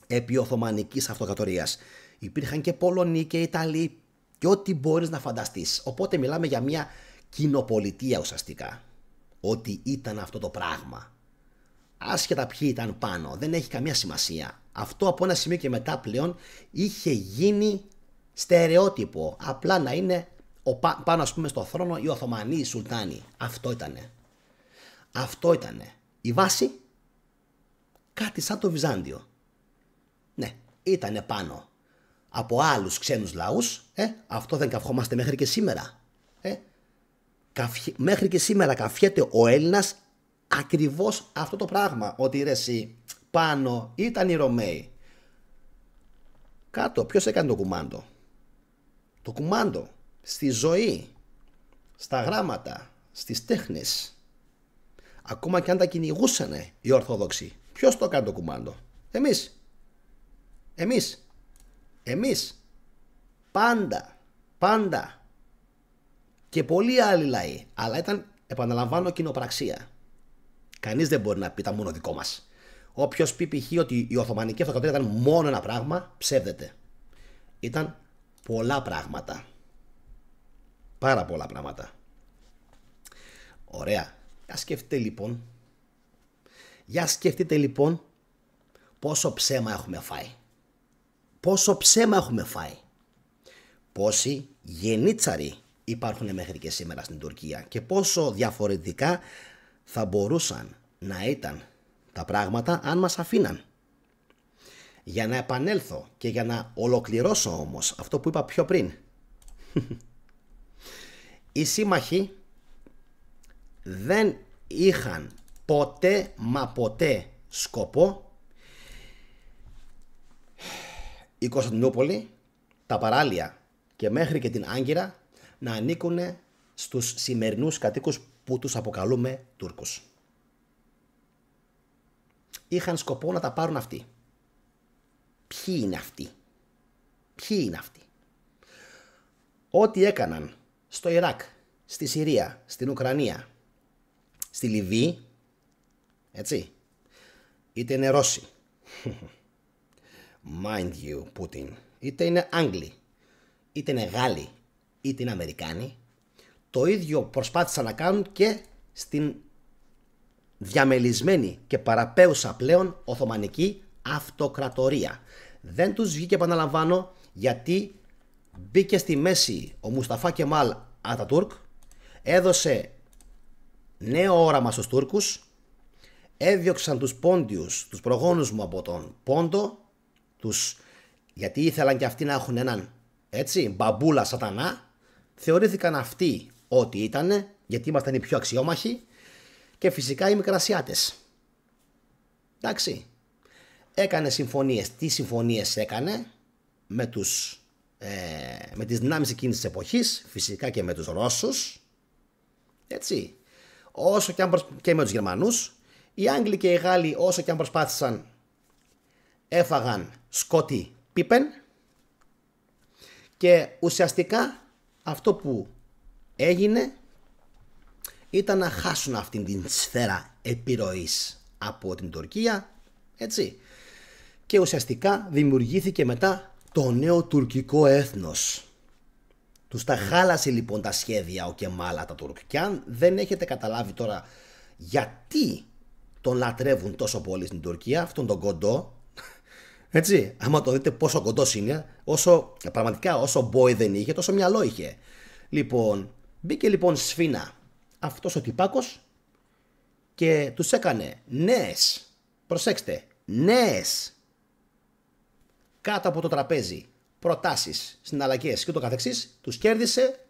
[SPEAKER 1] επί Οθωμανικής Αυτοκρατορίας. Υπήρχαν και Πολωνοί και Ιταλοί και ό,τι μπορείς να φανταστείς. Οπότε μιλάμε για μια κοινοπολιτεία ουσιαστικά. Ότι ήταν αυτό το πράγμα. Άσχετα ποιοι ήταν πάνω, δεν έχει καμία σημασία. Αυτό από ένα σημείο και μετά πλέον είχε γίνει στερεότυπο. Απλά να είναι πάνω ας πούμε στο θρόνο οι Οθωμανοί, οι Σουλτάνοι. Αυτό ήτανε. Αυτό ήτανε. Η βάση, κάτι σαν το Βυζάντιο. Ναι, ήτανε πάνω από άλλους ξένους λαούς. Αυτό δεν καυχόμαστε μέχρι και σήμερα. Μέχρι και σήμερα καφιέται ο Έλληνας ακριβώς αυτό το πράγμα. Ότι ρε εσύ, πάνω ήταν οι Ρωμαίοι. Κάτω, ποιος έκανε το κουμάντο? Το κουμάντο στη ζωή, στα γράμματα, στις τέχνες. Ακόμα και αν τα κυνηγούσανε οι Ορθόδοξοι, ποιος το έκανε το κουμάντο? Εμείς. Πάντα. Και πολλοί άλλοι λαοί. Αλλά ήταν, επαναλαμβάνω, κοινοπραξία. Κανείς δεν μπορεί να πει τα μόνο δικό μας. Όποιος πει π.χ. ότι η Οθωμανική Αυτοκρατορία ήταν μόνο ένα πράγμα, ψεύδεται. Ήταν πολλά πράγματα. Πάρα πολλά πράγματα. Ωραία. Για σκεφτείτε λοιπόν πόσο ψέμα έχουμε φάει. Πόσοι γενίτσαροι υπάρχουν μέχρι και σήμερα στην Τουρκία και πόσο διαφορετικά θα μπορούσαν να ήταν τα πράγματα αν μας αφήναν. Για να επανέλθω και για να ολοκληρώσω όμως αυτό που είπα πιο πριν. Οι σύμμαχοι δεν είχαν ποτέ μα ποτέ σκοπό η Κωνσταντινούπολη, τα παράλια και μέχρι και την Άγκυρα να ανήκουν στους σημερινούς κατοίκους που τους αποκαλούμε Τούρκους. Είχαν σκοπό να τα πάρουν αυτοί. Ποιοι είναι αυτοί? Ποιοι είναι αυτοί? Ό,τι έκαναν στο Ιράκ, στη Συρία, στην Ουκρανία, στη Λιβύη, έτσι, είτε είναι Ρώσοι, mind you Putin, είτε είναι Άγγλοι, είτε είναι Γάλλοι, είτε είναι Αμερικάνοι, το ίδιο προσπάθησαν να κάνουν και στην διαμελισμένη και παραπέουσα πλέον Οθωμανική Αυτοκρατορία. Δεν τους βγήκε, επαναλαμβάνω, γιατί μπήκε στη μέση ο Μουσταφά Κεμάλ Ατατούρκ, έδωσε νέο όραμα στους Τούρκους, έδιωξαν τους Πόντιους, τους προγόνους μου από τον Πόντο, γιατί ήθελαν και αυτοί να έχουν έναν έτσι μπαμπούλα σατανά, θεωρήθηκαν αυτοί ό,τι ήτανε, γιατί ήμασταν οι πιο αξιόμαχοι, και φυσικά οι Μικρασιάτες. Εντάξει. Έκανε συμφωνίες. Τι συμφωνίες έκανε? Με τις δυνάμεις εκείνης της εποχής, φυσικά και με τους Ρώσους, έτσι, όσο και με τους Γερμανούς. Οι Άγγλοι και οι Γάλλοι, όσο και αν προσπάθησαν, έφαγαν σκότι πίπεν, και ουσιαστικά αυτό που έγινε ήταν να χάσουν αυτήν την σφαίρα επιρροής από την Τουρκία, έτσι, και ουσιαστικά δημιουργήθηκε μετά το νέο τουρκικό έθνος. Τους τα χάλασε λοιπόν τα σχέδια ο Κεμάλ Ατατούρκ. Και αν δεν έχετε καταλάβει τώρα γιατί τον λατρεύουν τόσο πολύ στην Τουρκία, αυτόν τον κοντό, έτσι, άμα το δείτε πόσο κοντός είναι, πραγματικά όσο μπόι δεν είχε, τόσο μυαλό είχε. Λοιπόν, μπήκε λοιπόν σφίνα αυτός ο τυπάκος και τους έκανε νέες, προσέξτε, νέες, κάτω από το τραπέζι, προτάσεις, συναλλαγές και το καθεξής, τους κέρδισε,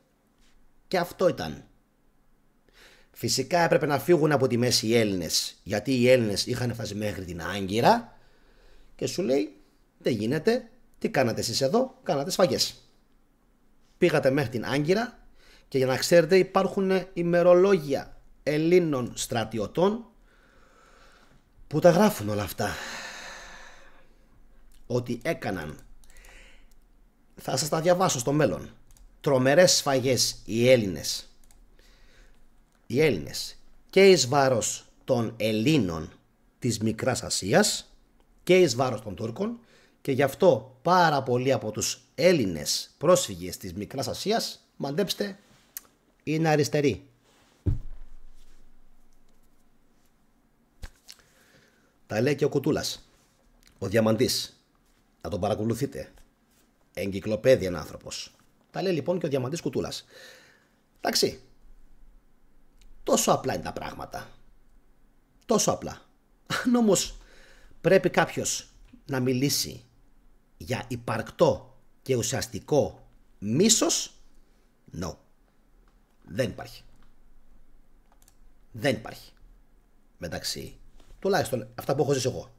[SPEAKER 1] και αυτό ήταν. Φυσικά έπρεπε να φύγουν από τη μέση οι Έλληνες, γιατί οι Έλληνες είχαν φτάσει μέχρι την Άγκυρα, και σου λέει, δεν γίνεται, τι κάνατε εσείς εδώ? Κάνατε σφαγές. Πήγατε μέχρι την Άγκυρα, και για να ξέρετε υπάρχουν ημερολόγια Ελλήνων στρατιωτών που τα γράφουν όλα αυτά, ότι έκαναν, θα σας τα διαβάσω στο μέλλον, τρομερές σφαγές οι Έλληνες και εις βάρος των Ελλήνων της Μικράς Ασίας και εις βάρος των Τούρκων, και γι' αυτό πάρα πολλοί από τους Έλληνες πρόσφυγες της Μικράς Ασίας, μαντέψτε, είναι αριστεροί. Τα λέει και ο Κουτούλας, ο Διαμαντής. Να τον παρακολουθείτε. Εγκυκλοπαίδεια είναι άνθρωπος. Τα λέει λοιπόν και ο Διαμαντής Κουτούλας. Εντάξει. Τόσο απλά είναι τα πράγματα. Τόσο απλά. Αν όμως πρέπει κάποιος να μιλήσει για υπαρκτό και ουσιαστικό μίσος, no. Δεν υπάρχει. Δεν υπάρχει. Μεταξύ, τουλάχιστον αυτά που έχω ζήσει εγώ.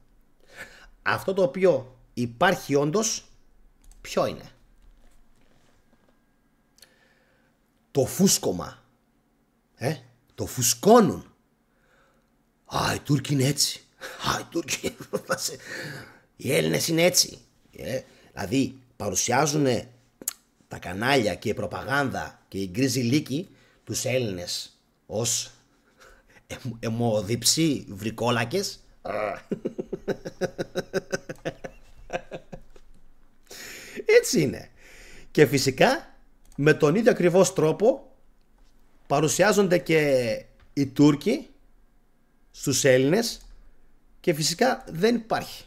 [SPEAKER 1] Αυτό το οποίο υπάρχει όντως, ποιο είναι? Το φούσκωμα. Το φουσκώνουν. Α, οι Τούρκοι είναι έτσι. Α, οι Τούρκοι. Οι Έλληνες είναι έτσι. Δηλαδή παρουσιάζουν τα κανάλια και η προπαγάνδα και η γκρίζη λύκη τους Έλληνες ως αιμοδιψοί βρικόλακες. Έτσι είναι. Και φυσικά με τον ίδιο ακριβώς τρόπο παρουσιάζονται και οι Τούρκοι στους Έλληνες, και φυσικά δεν υπάρχει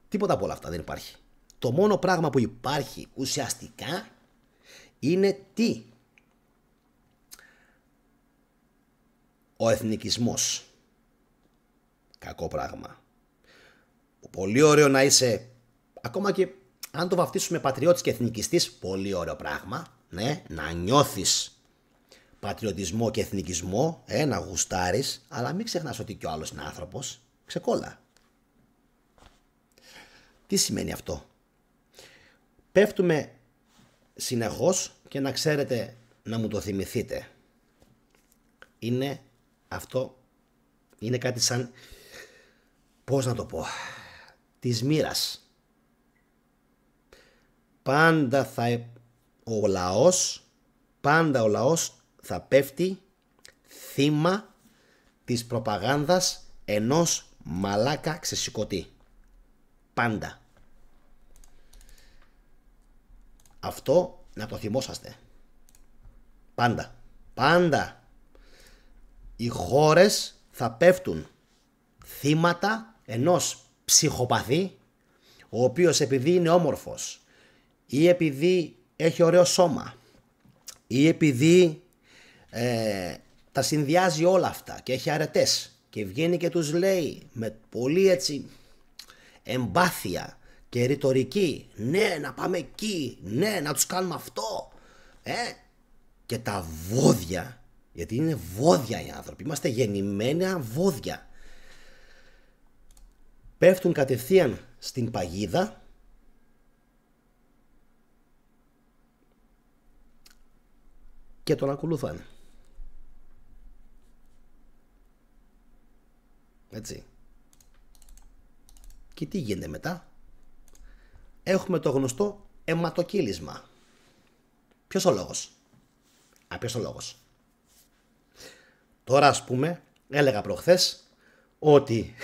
[SPEAKER 1] τίποτα από όλα αυτά, δεν υπάρχει. Το μόνο πράγμα που υπάρχει ουσιαστικά είναι τι? ο εθνικισμός. Κακό πράγμα. Πολύ ωραίο να είσαι, ακόμα και αν το βαφτίσουμε πατριώτης και εθνικιστής, πολύ ωραίο πράγμα. Ναι, να νιώθεις πατριωτισμό και εθνικισμό, να γουστάρεις, αλλά μην ξεχνάς ότι κι ο άλλος είναι άνθρωπος. Ξεκόλα. Τι σημαίνει αυτό? Πέφτουμε συνεχώς και να ξέρετε να μου το θυμηθείτε. Είναι κάτι σαν, πώς να το πω, της μοίρας. Πάντα ο λαός θα πέφτει θύμα της προπαγάνδας ενός μαλάκα ξεσηκωτή. Πάντα. Αυτό να το θυμόσαστε. Πάντα. Πάντα. Οι χώρες θα πέφτουν θύματα ενός ψυχοπαθή, ο οποίος επειδή είναι όμορφος ή επειδή έχει ωραίο σώμα ή επειδή τα συνδυάζει όλα αυτά και έχει αρετές και βγαίνει και τους λέει με πολύ έτσι εμπάθεια και ρητορική, ναι να πάμε εκεί, ναι να τους κάνουμε αυτό, και τα βόδια, γιατί είναι βόδια οι άνθρωποι, είμαστε γεννημένα βόδια, πέφτουν κατευθείαν στην παγίδα και τον ακολουθάνε. Έτσι. Και τι γίνεται μετά? Έχουμε το γνωστό αιματοκύλισμα. Ποιος ο λόγος? Ποιος ο λόγος? Τώρα ας πούμε, έλεγα προχθές ότι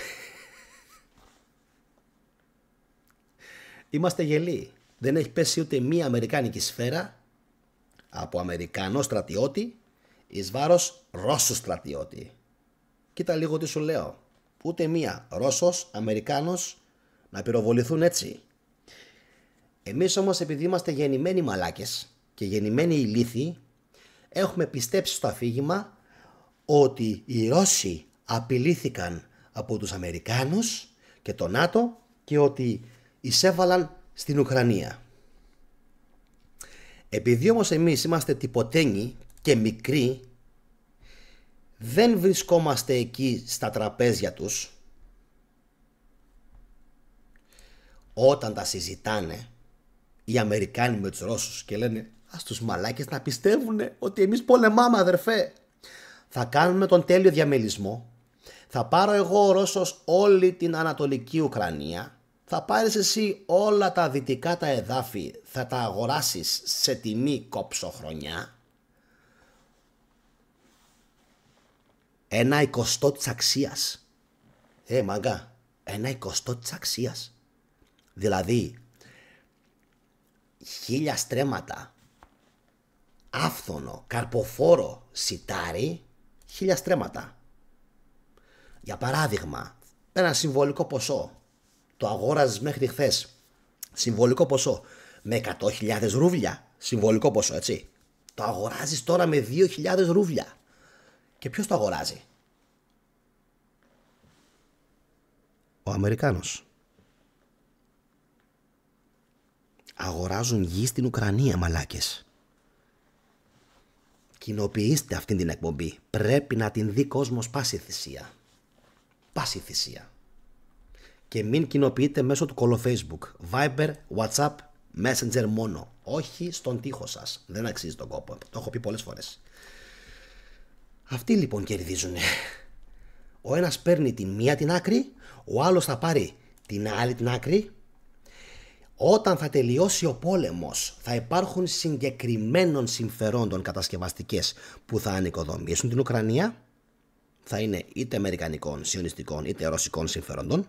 [SPEAKER 1] είμαστε γελοί. Δεν έχει πέσει ούτε μία αμερικάνικη σφαίρα από Αμερικανό στρατιώτη εις βάρος Ρώσου στρατιώτη. Κοίτα λίγο τι σου λέω. Ούτε μία Ρώσος, Αμερικάνος να πυροβοληθούν έτσι. Εμείς όμως επειδή είμαστε γεννημένοι μαλάκες και γεννημένοι ηλίθιοι, έχουμε πιστέψει στο αφήγημα ότι οι Ρώσοι απειλήθηκαν από τους Αμερικάνους και το ΝΑΤΟ και ότι εισέβαλαν στην Ουκρανία. Επειδή όμως εμείς είμαστε τυποτένιοι και μικροί, δεν βρισκόμαστε εκεί στα τραπέζια τους όταν τα συζητάνε οι Αμερικάνοι με τους Ρώσους και λένε ας τους μαλάκες να πιστεύουν ότι εμείς πολεμάμε αδερφέ. Θα κάνουμε τον τέλειο διαμελισμό. Θα πάρω εγώ ο Ρώσος όλη την Ανατολική Ουκρανία. Θα πάρεις εσύ όλα τα δυτικά τα εδάφη. Θα τα αγοράσεις σε τιμή κόψοχρονιά. 1/20 της αξίας. Μάγκα, 1/20 της αξίας. Δηλαδή 1000 στρέμματα άφθονο, καρποφόρο σιτάρι, 1000 στρέμματα. Για παράδειγμα, ένα συμβολικό ποσό. Το αγόραζες μέχρι χθες. Συμβολικό ποσό. Με 100.000 ρούβλια. Συμβολικό ποσό, έτσι. Το αγοράζεις τώρα με 2.000 ρούβλια. Και ποιος το αγοράζει? Ο Αμερικάνος. Αγοράζουν γη στην Ουκρανία, μαλάκες. Κοινοποιήστε αυτήν την εκπομπή. Πρέπει να την δει κόσμος πάση θυσία. Πάση θυσία. Και μην κοινοποιείτε μέσω του κολο Facebook, Viber, WhatsApp, Messenger μόνο. Όχι στον τοίχο σας. Δεν αξίζει τον κόπο. Το έχω πει πολλές φορές. Αυτοί λοιπόν κερδίζουν. Ο ένας παίρνει τη μία την άκρη, ο άλλος θα πάρει την άλλη την άκρη. Όταν θα τελειώσει ο πόλεμος, θα υπάρχουν συγκεκριμένων συμφερόντων κατασκευαστικές που θα ανοικοδομήσουν την Ουκρανία. Θα είναι είτε αμερικανικών, σιωνιστικών, είτε ρωσικών συμφερόντων.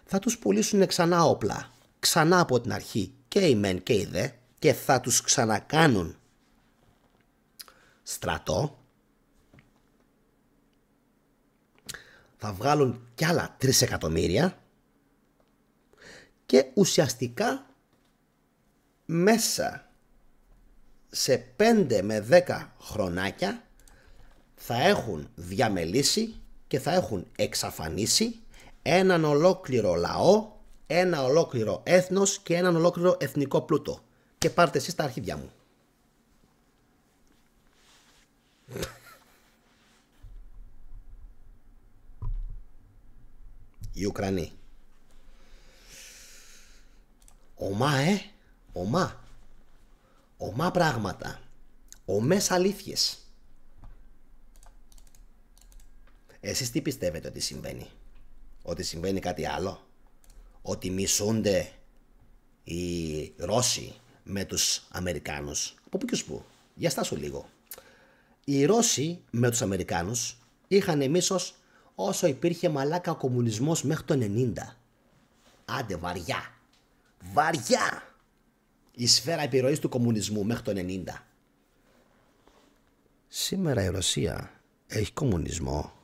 [SPEAKER 1] Θα τους πουλήσουν ξανά όπλα, ξανά από την αρχή και οι μεν και οι δε, και θα τους ξανακάνουν στρατό. Θα βγάλουν κι άλλα 3 εκατομμύρια και ουσιαστικά μέσα σε 5 με 10 χρονάκια θα έχουν διαμελήσει και θα έχουν εξαφανίσει έναν ολόκληρο λαό, ένα ολόκληρο έθνος και έναν ολόκληρο εθνικό πλούτο. Και πάρτε εσείς τα αρχίδια μου. Οι Ουκρανοί. Ομά πράγματα. Ομές αλήθειες. Εσείς τι πιστεύετε ότι συμβαίνει? Ότι συμβαίνει κάτι άλλο? Ότι μισούνται οι Ρώσοι με τους Αμερικάνους? Από ποιους που? Για στάσου λίγο. Οι Ρώσοι με τους Αμερικάνους είχαν μίσος όσο υπήρχε μαλάκα ο κομμουνισμός μέχρι το 90. Άντε βαριά. Βαριά. Η σφαίρα επιρροής του κομμουνισμού μέχρι το 90. Σήμερα η Ρωσία έχει κομμουνισμό?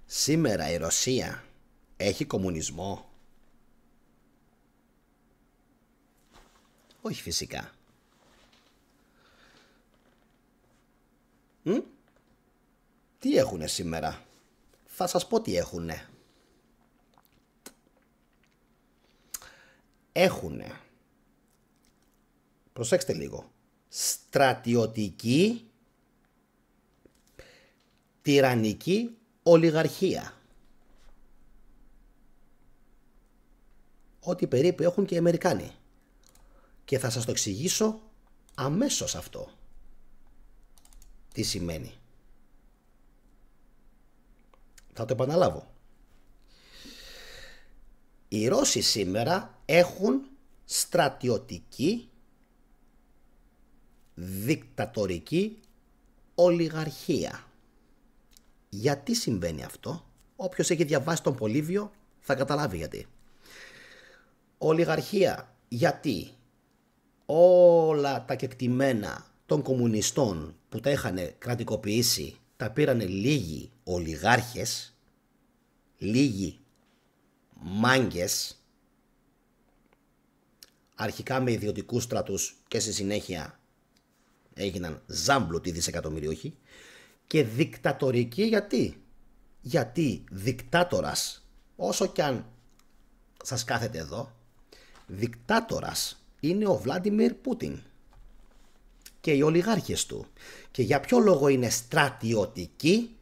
[SPEAKER 1] Σήμερα η Ρωσία έχει κομμουνισμό? Όχι φυσικά. Τι έχουνε σήμερα? Θα σας πω τι έχουνε. Έχουνε, προσέξτε λίγο, στρατιωτική τυραννική ολιγαρχία. Ό,τι περίπου έχουν και οι Αμερικάνοι. Και θα σας το εξηγήσω αμέσως αυτό. Τι σημαίνει. Θα το επαναλάβω. Οι Ρώσοι σήμερα έχουν στρατιωτική δικτατορική ολιγαρχία. Γιατί συμβαίνει αυτό? Όποιος έχει διαβάσει τον Πολύβιο θα καταλάβει γιατί. Ολιγαρχία γιατί όλα τα κεκτημένα των κομμουνιστών που τα είχαν κρατικοποιήσει τα πήρανε λίγοι ολιγάρχες, λίγοι μάγκες, αρχικά με ιδιωτικούς στρατούς και στη συνέχεια έγιναν ζάμπλουτοι δισεκατομμυριούχοι. Και δικτατορική γιατί? Γιατί δικτάτορας, όσο κι αν σας κάθεται εδώ, δικτάτορας είναι ο Βλάντιμιρ Πούτιν και οι ολιγάρχες του. Και για ποιο λόγο είναι στρατιωτική?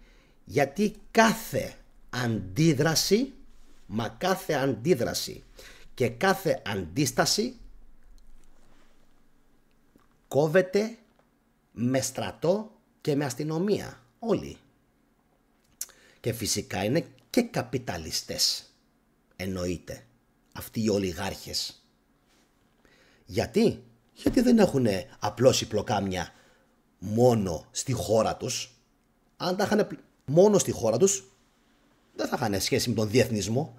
[SPEAKER 1] Γιατί κάθε αντίδραση, κάθε αντίδραση και κάθε αντίσταση κόβεται με στρατό και με αστυνομία. Όλοι. Και φυσικά είναι και καπιταλιστές. Εννοείται. Αυτοί οι ολιγάρχες. Γιατί? Γιατί δεν έχουν απλώσει πλοκάμια μόνο στη χώρα τους. Αν τα είχαν μόνο στη χώρα τους, δεν θα είχαν σχέση με τον διεθνισμό.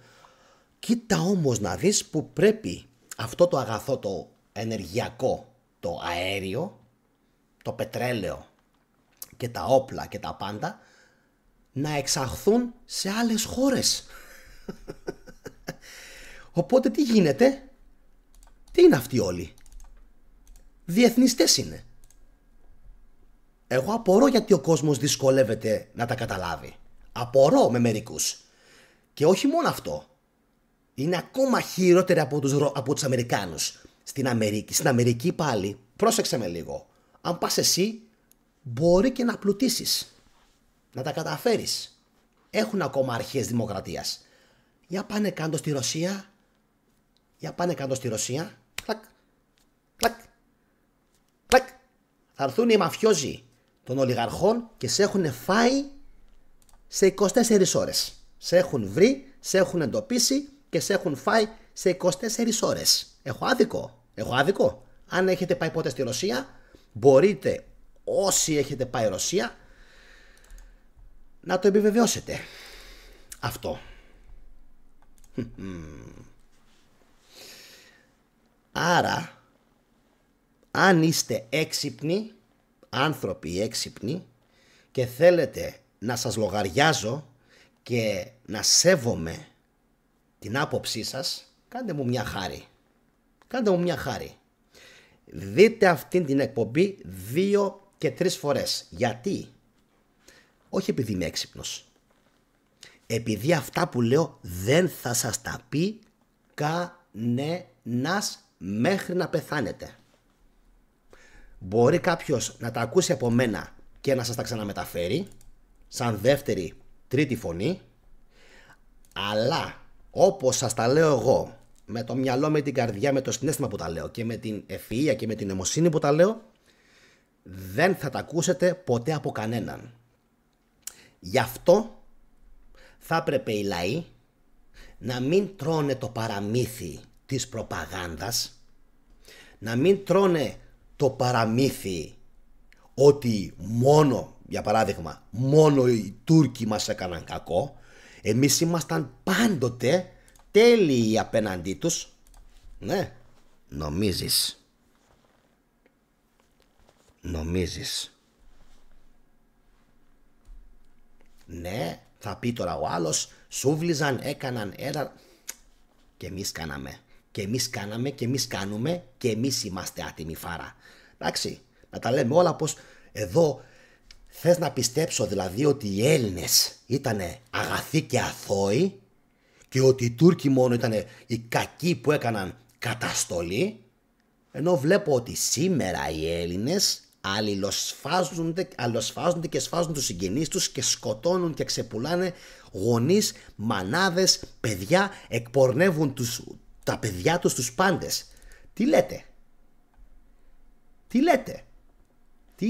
[SPEAKER 1] Κοίτα όμως να δεις που πρέπει αυτό το αγαθό, το ενεργειακό, το αέριο, το πετρέλαιο και τα όπλα και τα πάντα να εξαχθούν σε άλλες χώρες. Οπότε τι γίνεται? Τι είναι αυτοί όλοι? Διεθνιστές είναι. Εγώ απορώ γιατί ο κόσμος δυσκολεύεται να τα καταλάβει. Απορώ με μερικούς. Και όχι μόνο αυτό. Είναι ακόμα χειρότεροι από τους Αμερικάνους. Στην Αμερική πάλι, πρόσεξε με λίγο. Αν πας εσύ, μπορεί και να πλουτίσεις. Να τα καταφέρεις. Έχουν ακόμα αρχές δημοκρατίας. Για πάνε κάτω στη Ρωσία. Για πάνε κάτω στη Ρωσία. Κλακ. Κλακ. Κλακ. Θα έρθουν οι μαφιόζοι των ολιγαρχών και σε έχουν φάει σε 24 ώρες. Σε έχουν βρει, σε έχουν εντοπίσει και σε έχουν φάει σε 24 ώρες. Έχω άδικο. Έχω άδικο. Αν έχετε πάει ποτέ στη Ρωσία, μπορείτε όσοι έχετε πάει Ρωσία να το επιβεβαιώσετε. Αυτό. Άρα, αν είστε έξυπνοι, άνθρωποι έξυπνοι, και θέλετε να σας λογαριάζω και να σέβομαι την άποψή σας, κάντε μου μια χάρη. Κάντε μου μια χάρη. Δείτε αυτήν την εκπομπή 2 και 3 φορές. Γιατί? Όχι επειδή είμαι έξυπνος. Επειδή αυτά που λέω δεν θα σας τα πει κανένας μέχρι να πεθάνετε. Μπορεί κάποιος να τα ακούσει από μένα και να σας τα ξαναμεταφέρει σαν δεύτερη, τρίτη φωνή, αλλά όπως σας τα λέω εγώ, με το μυαλό, με την καρδιά, με το συναίσθημα που τα λέω και με την ευφυΐα και με την νοημοσύνη που τα λέω, δεν θα τα ακούσετε ποτέ από κανέναν. Γι' αυτό θα έπρεπε οι λαοί να μην τρώνε το παραμύθι της προπαγάνδας, να μην τρώνε το παραμύθι ότι μόνο, για παράδειγμα, μόνο οι Τούρκοι μας έκαναν κακό. Εμείς ήμασταν πάντοτε τέλειοι απέναντί τους. Ναι, νομίζεις. Ναι, θα πει τώρα ο άλλος, σούβλιζαν, έκαναν ένα. Και εμείς κάναμε. Και εμείς κάναμε και εμείς κάνουμε και εμείς είμαστε άτιμοι φάρα. Εντάξει, να τα λέμε όλα πως εδώ θες να πιστέψω δηλαδή ότι οι Έλληνες ήτανε αγαθοί και αθώοι και ότι οι Τούρκοι μόνο ήτανε οι κακοί που έκαναν καταστολή, ενώ βλέπω ότι σήμερα οι Έλληνες αλληλοσφάζονται και σφάζουν τους συγγενείς τους και σκοτώνουν και ξεπουλάνε γονείς, μανάδες, παιδιά, εκπορνεύουν τα παιδιά τους, τους πάντες. Τι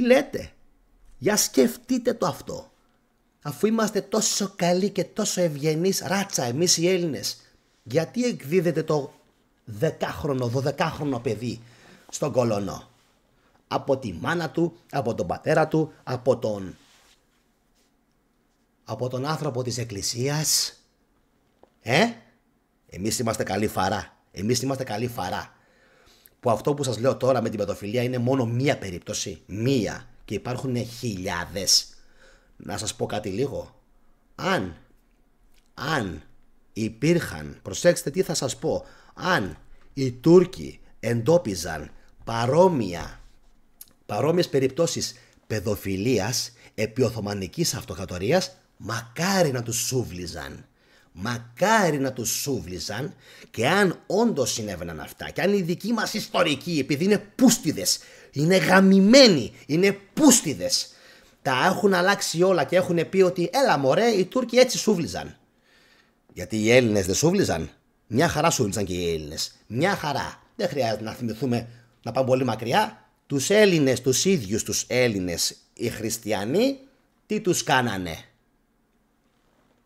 [SPEAKER 1] λέτε? Για σκεφτείτε το αυτό. Αφού είμαστε τόσο καλοί και τόσο ευγενείς ράτσα εμείς οι Έλληνες, γιατί εκδίδεται το 10χρονο, 12χρονο παιδί στον κολονό? Από τη μάνα του, από τον πατέρα του, από τον άνθρωπο της εκκλησίας. Εμείς είμαστε καλή φαρά. Που αυτό που σας λέω τώρα με την παιδοφιλία είναι μόνο μία περίπτωση. Μία. Και υπάρχουν χιλιάδες. Να σας πω κάτι λίγο. Αν υπήρχαν, προσέξτε τι θα σας πω, αν οι Τούρκοι εντόπιζαν παρόμοιες περιπτώσεις παιδοφιλίας επί Οθωμανικής Αυτοκρατορίας, μακάρι να τους σούβλιζαν, και αν όντως συνέβαιναν αυτά και αν οι δικοί μας ιστορικοί, επειδή είναι πούστιδες, είναι γαμημένοι, είναι πούστιδες, τα έχουν αλλάξει όλα και έχουν πει ότι έλα μωρέ, οι Τούρκοι έτσι σούβλιζαν. Γιατί οι Έλληνες δεν σούβλιζαν? Μια χαρά σούβλιζαν και οι Έλληνες. Μια χαρά. Δεν χρειάζεται να θυμηθούμε να πάμε πολύ μακριά. Τους Έλληνες, τους ίδιους τους Έλληνες, οι χριστιανοί, τι τους κάνανε?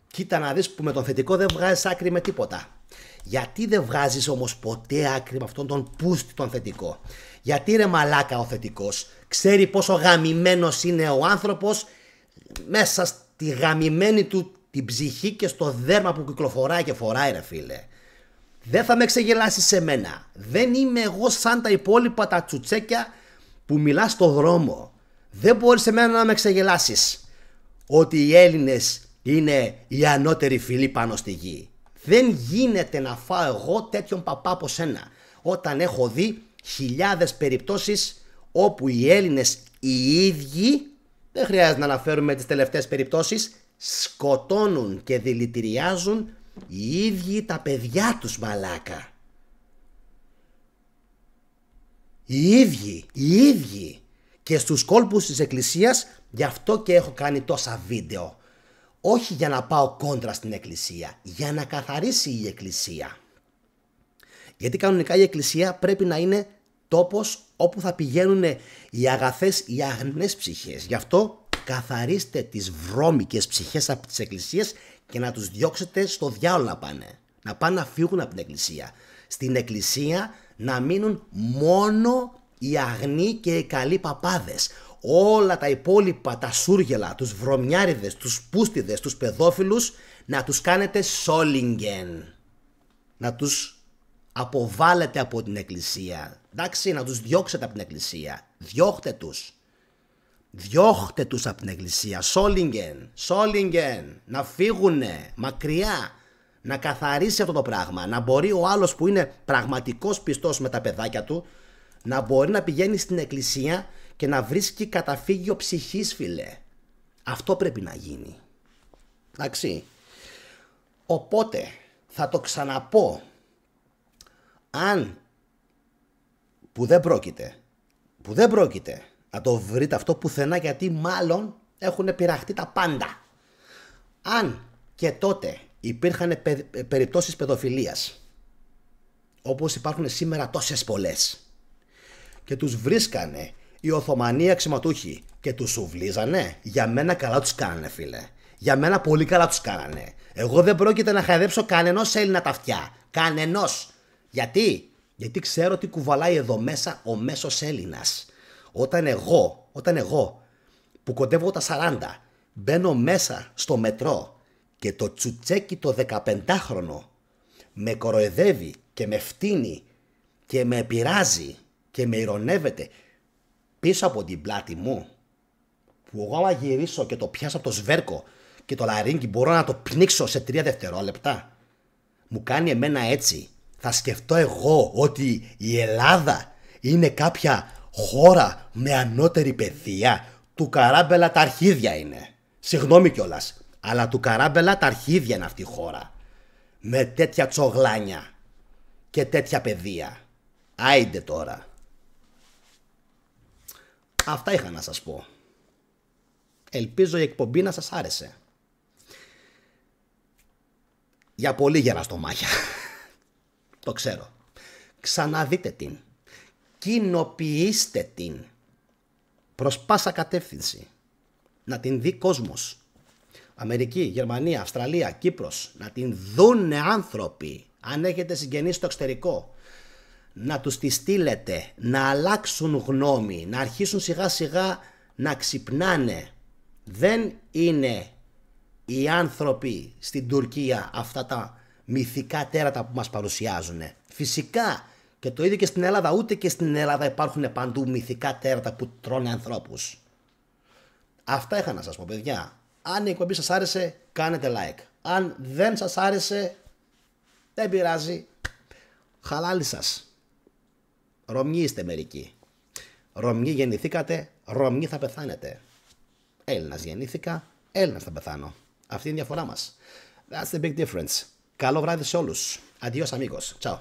[SPEAKER 1] Κοίτα να δεις που με τον θετικό δεν βγάζεις άκρη με τίποτα. Γιατί δεν βγάζεις όμως ποτέ άκρη με αυτόν τον πούστη τον θετικό? Γιατί ρε μαλάκα ο θετικός ξέρει πόσο γαμημένος είναι ο άνθρωπος μέσα στη γαμημένη του την ψυχή και στο δέρμα που κυκλοφοράει και φοράει, ρε φίλε. Δεν θα με ξεγελάσεις σε μένα. Δεν είμαι εγώ σαν τα υπόλοιπα τα τσουτσέκια που μιλάς στο δρόμο. Δεν μπορείς σε μένα να με ξεγελάσεις ότι οι Έλληνες είναι οι ανώτεροι φίλοι πάνω στη γη. Δεν γίνεται να φάω εγώ τέτοιον παπά από σένα, όταν έχω δει χιλιάδες περιπτώσεις όπου οι Έλληνες οι ίδιοι, δεν χρειάζεται να αναφέρουμε τις τελευταίες περιπτώσεις, σκοτώνουν και δηλητηριάζουν οι ίδιοι τα παιδιά τους, μαλάκα. Οι ίδιοι. Και στους κόλπους της εκκλησίας, γι' αυτό και έχω κάνει τόσα βίντεο. Όχι για να πάω κόντρα στην εκκλησία, για να καθαρίσει η εκκλησία. Γιατί κανονικά η εκκλησία πρέπει να είναι τόπος όπου θα πηγαίνουν οι αγαθές, οι αγνές ψυχές. Γι' αυτό καθαρίστε τις βρώμικες ψυχές από τις εκκλησίες και να τους διώξετε στο διάολο να πάνε. Να πάνε να φύγουν από την εκκλησία. Στην εκκλησία να μείνουν μόνο οι αγνοί και οι καλοί παπάδες. Όλα τα υπόλοιπα, τα σούργελα, τους βρωμιάριδες, τους πούστιδες, τους παιδόφιλους, να τους κάνετε σόλιγγεν. να τους αποβάλλετε από την εκκλησία. Εντάξει, να τους διώξετε από την εκκλησία. Διώχτε τους. Διώχτε τους από την εκκλησία. Σόλιγγεν. Να φύγουνε μακριά. Να καθαρίσει αυτό το πράγμα. Να μπορεί ο άλλος που είναι πραγματικός πιστός με τα παιδάκια του να μπορεί να πηγαίνει στην εκκλησία και να βρίσκει καταφύγιο ψυχής, φίλε. Αυτό πρέπει να γίνει. Εντάξει. Οπότε θα το ξαναπώ. Αν που δεν πρόκειται να το βρείτε αυτό πουθενά, γιατί μάλλον έχουν πειραχτεί τα πάντα. Αν και τότε υπήρχαν περιπτώσεις παιδοφιλίας, όπως υπάρχουν σήμερα τόσες πολλές, και τους βρίσκανε οι Οθωμανοί αξιωματούχοι και τους σουβλίζανε, για μένα καλά τους κάνανε, φίλε. Για μένα πολύ καλά τους κάνανε. Εγώ δεν πρόκειται να χαϊδέψω κανενός Έλληνα τα αυτιά. Κανενός. Γιατί ξέρω τι κουβαλάει εδώ μέσα ο μέσος Έλληνας. Όταν εγώ που κοντεύω τα 40 μπαίνω μέσα στο μετρό και το τσουτσέκι το 15χρονο με κοροϊδεύει και με φτύνει και με πειράζει και με ειρωνεύεται πίσω από την πλάτη μου, που εγώ άμα γυρίσω και το πιάσω από το σβέρκο και το λαρίνκι μπορώ να το πνίξω σε 3 δευτερόλεπτα, μου κάνει εμένα έτσι, θα σκεφτώ εγώ ότι η Ελλάδα είναι κάποια χώρα με ανώτερη παιδεία? Του Καράμπελα τα αρχίδια είναι. Συγγνώμη κιόλας, αλλά του Καράμπελα τα αρχίδια είναι αυτή η χώρα. Με τέτοια τσογλάνια και τέτοια παιδεία. Άιντε τώρα. Αυτά είχα να σας πω. Ελπίζω η εκπομπή να σας άρεσε. Για πολύ γεραστομάχια. Το ξέρω. Ξαναδείτε την. Κοινοποιήστε την. Προς πάσα κατεύθυνση. Να την δει κόσμος. Αμερική, Γερμανία, Αυστραλία, Κύπρος. Να την δούνε άνθρωποι. Αν έχετε συγγενείς στο εξωτερικό, να τους τη στείλετε, να αλλάξουν γνώμη, να αρχίσουν σιγά σιγά να ξυπνάνε. Δεν είναι οι άνθρωποι στην Τουρκία αυτά τα μυθικά τέρατα που μας παρουσιάζουν. Φυσικά και το ίδιο και στην Ελλάδα. Ούτε και στην Ελλάδα υπάρχουν παντού μυθικά τέρατα που τρώνε ανθρώπους. Αυτά είχα να σας πω, παιδιά. Αν η εκπομπή σας άρεσε, κάνετε like. Αν δεν σας άρεσε, δεν πειράζει. Χαλάλι σας. Ρωμιοί είστε μερικοί. Ρωμιοί γεννηθήκατε, Ρωμιοί θα πεθάνετε. Έλληνας γεννήθηκα, Έλληνας θα πεθάνω. Αυτή είναι η διαφορά μας. That's the big difference. Καλό βράδυ σε όλους. Adios amigos. Ciao.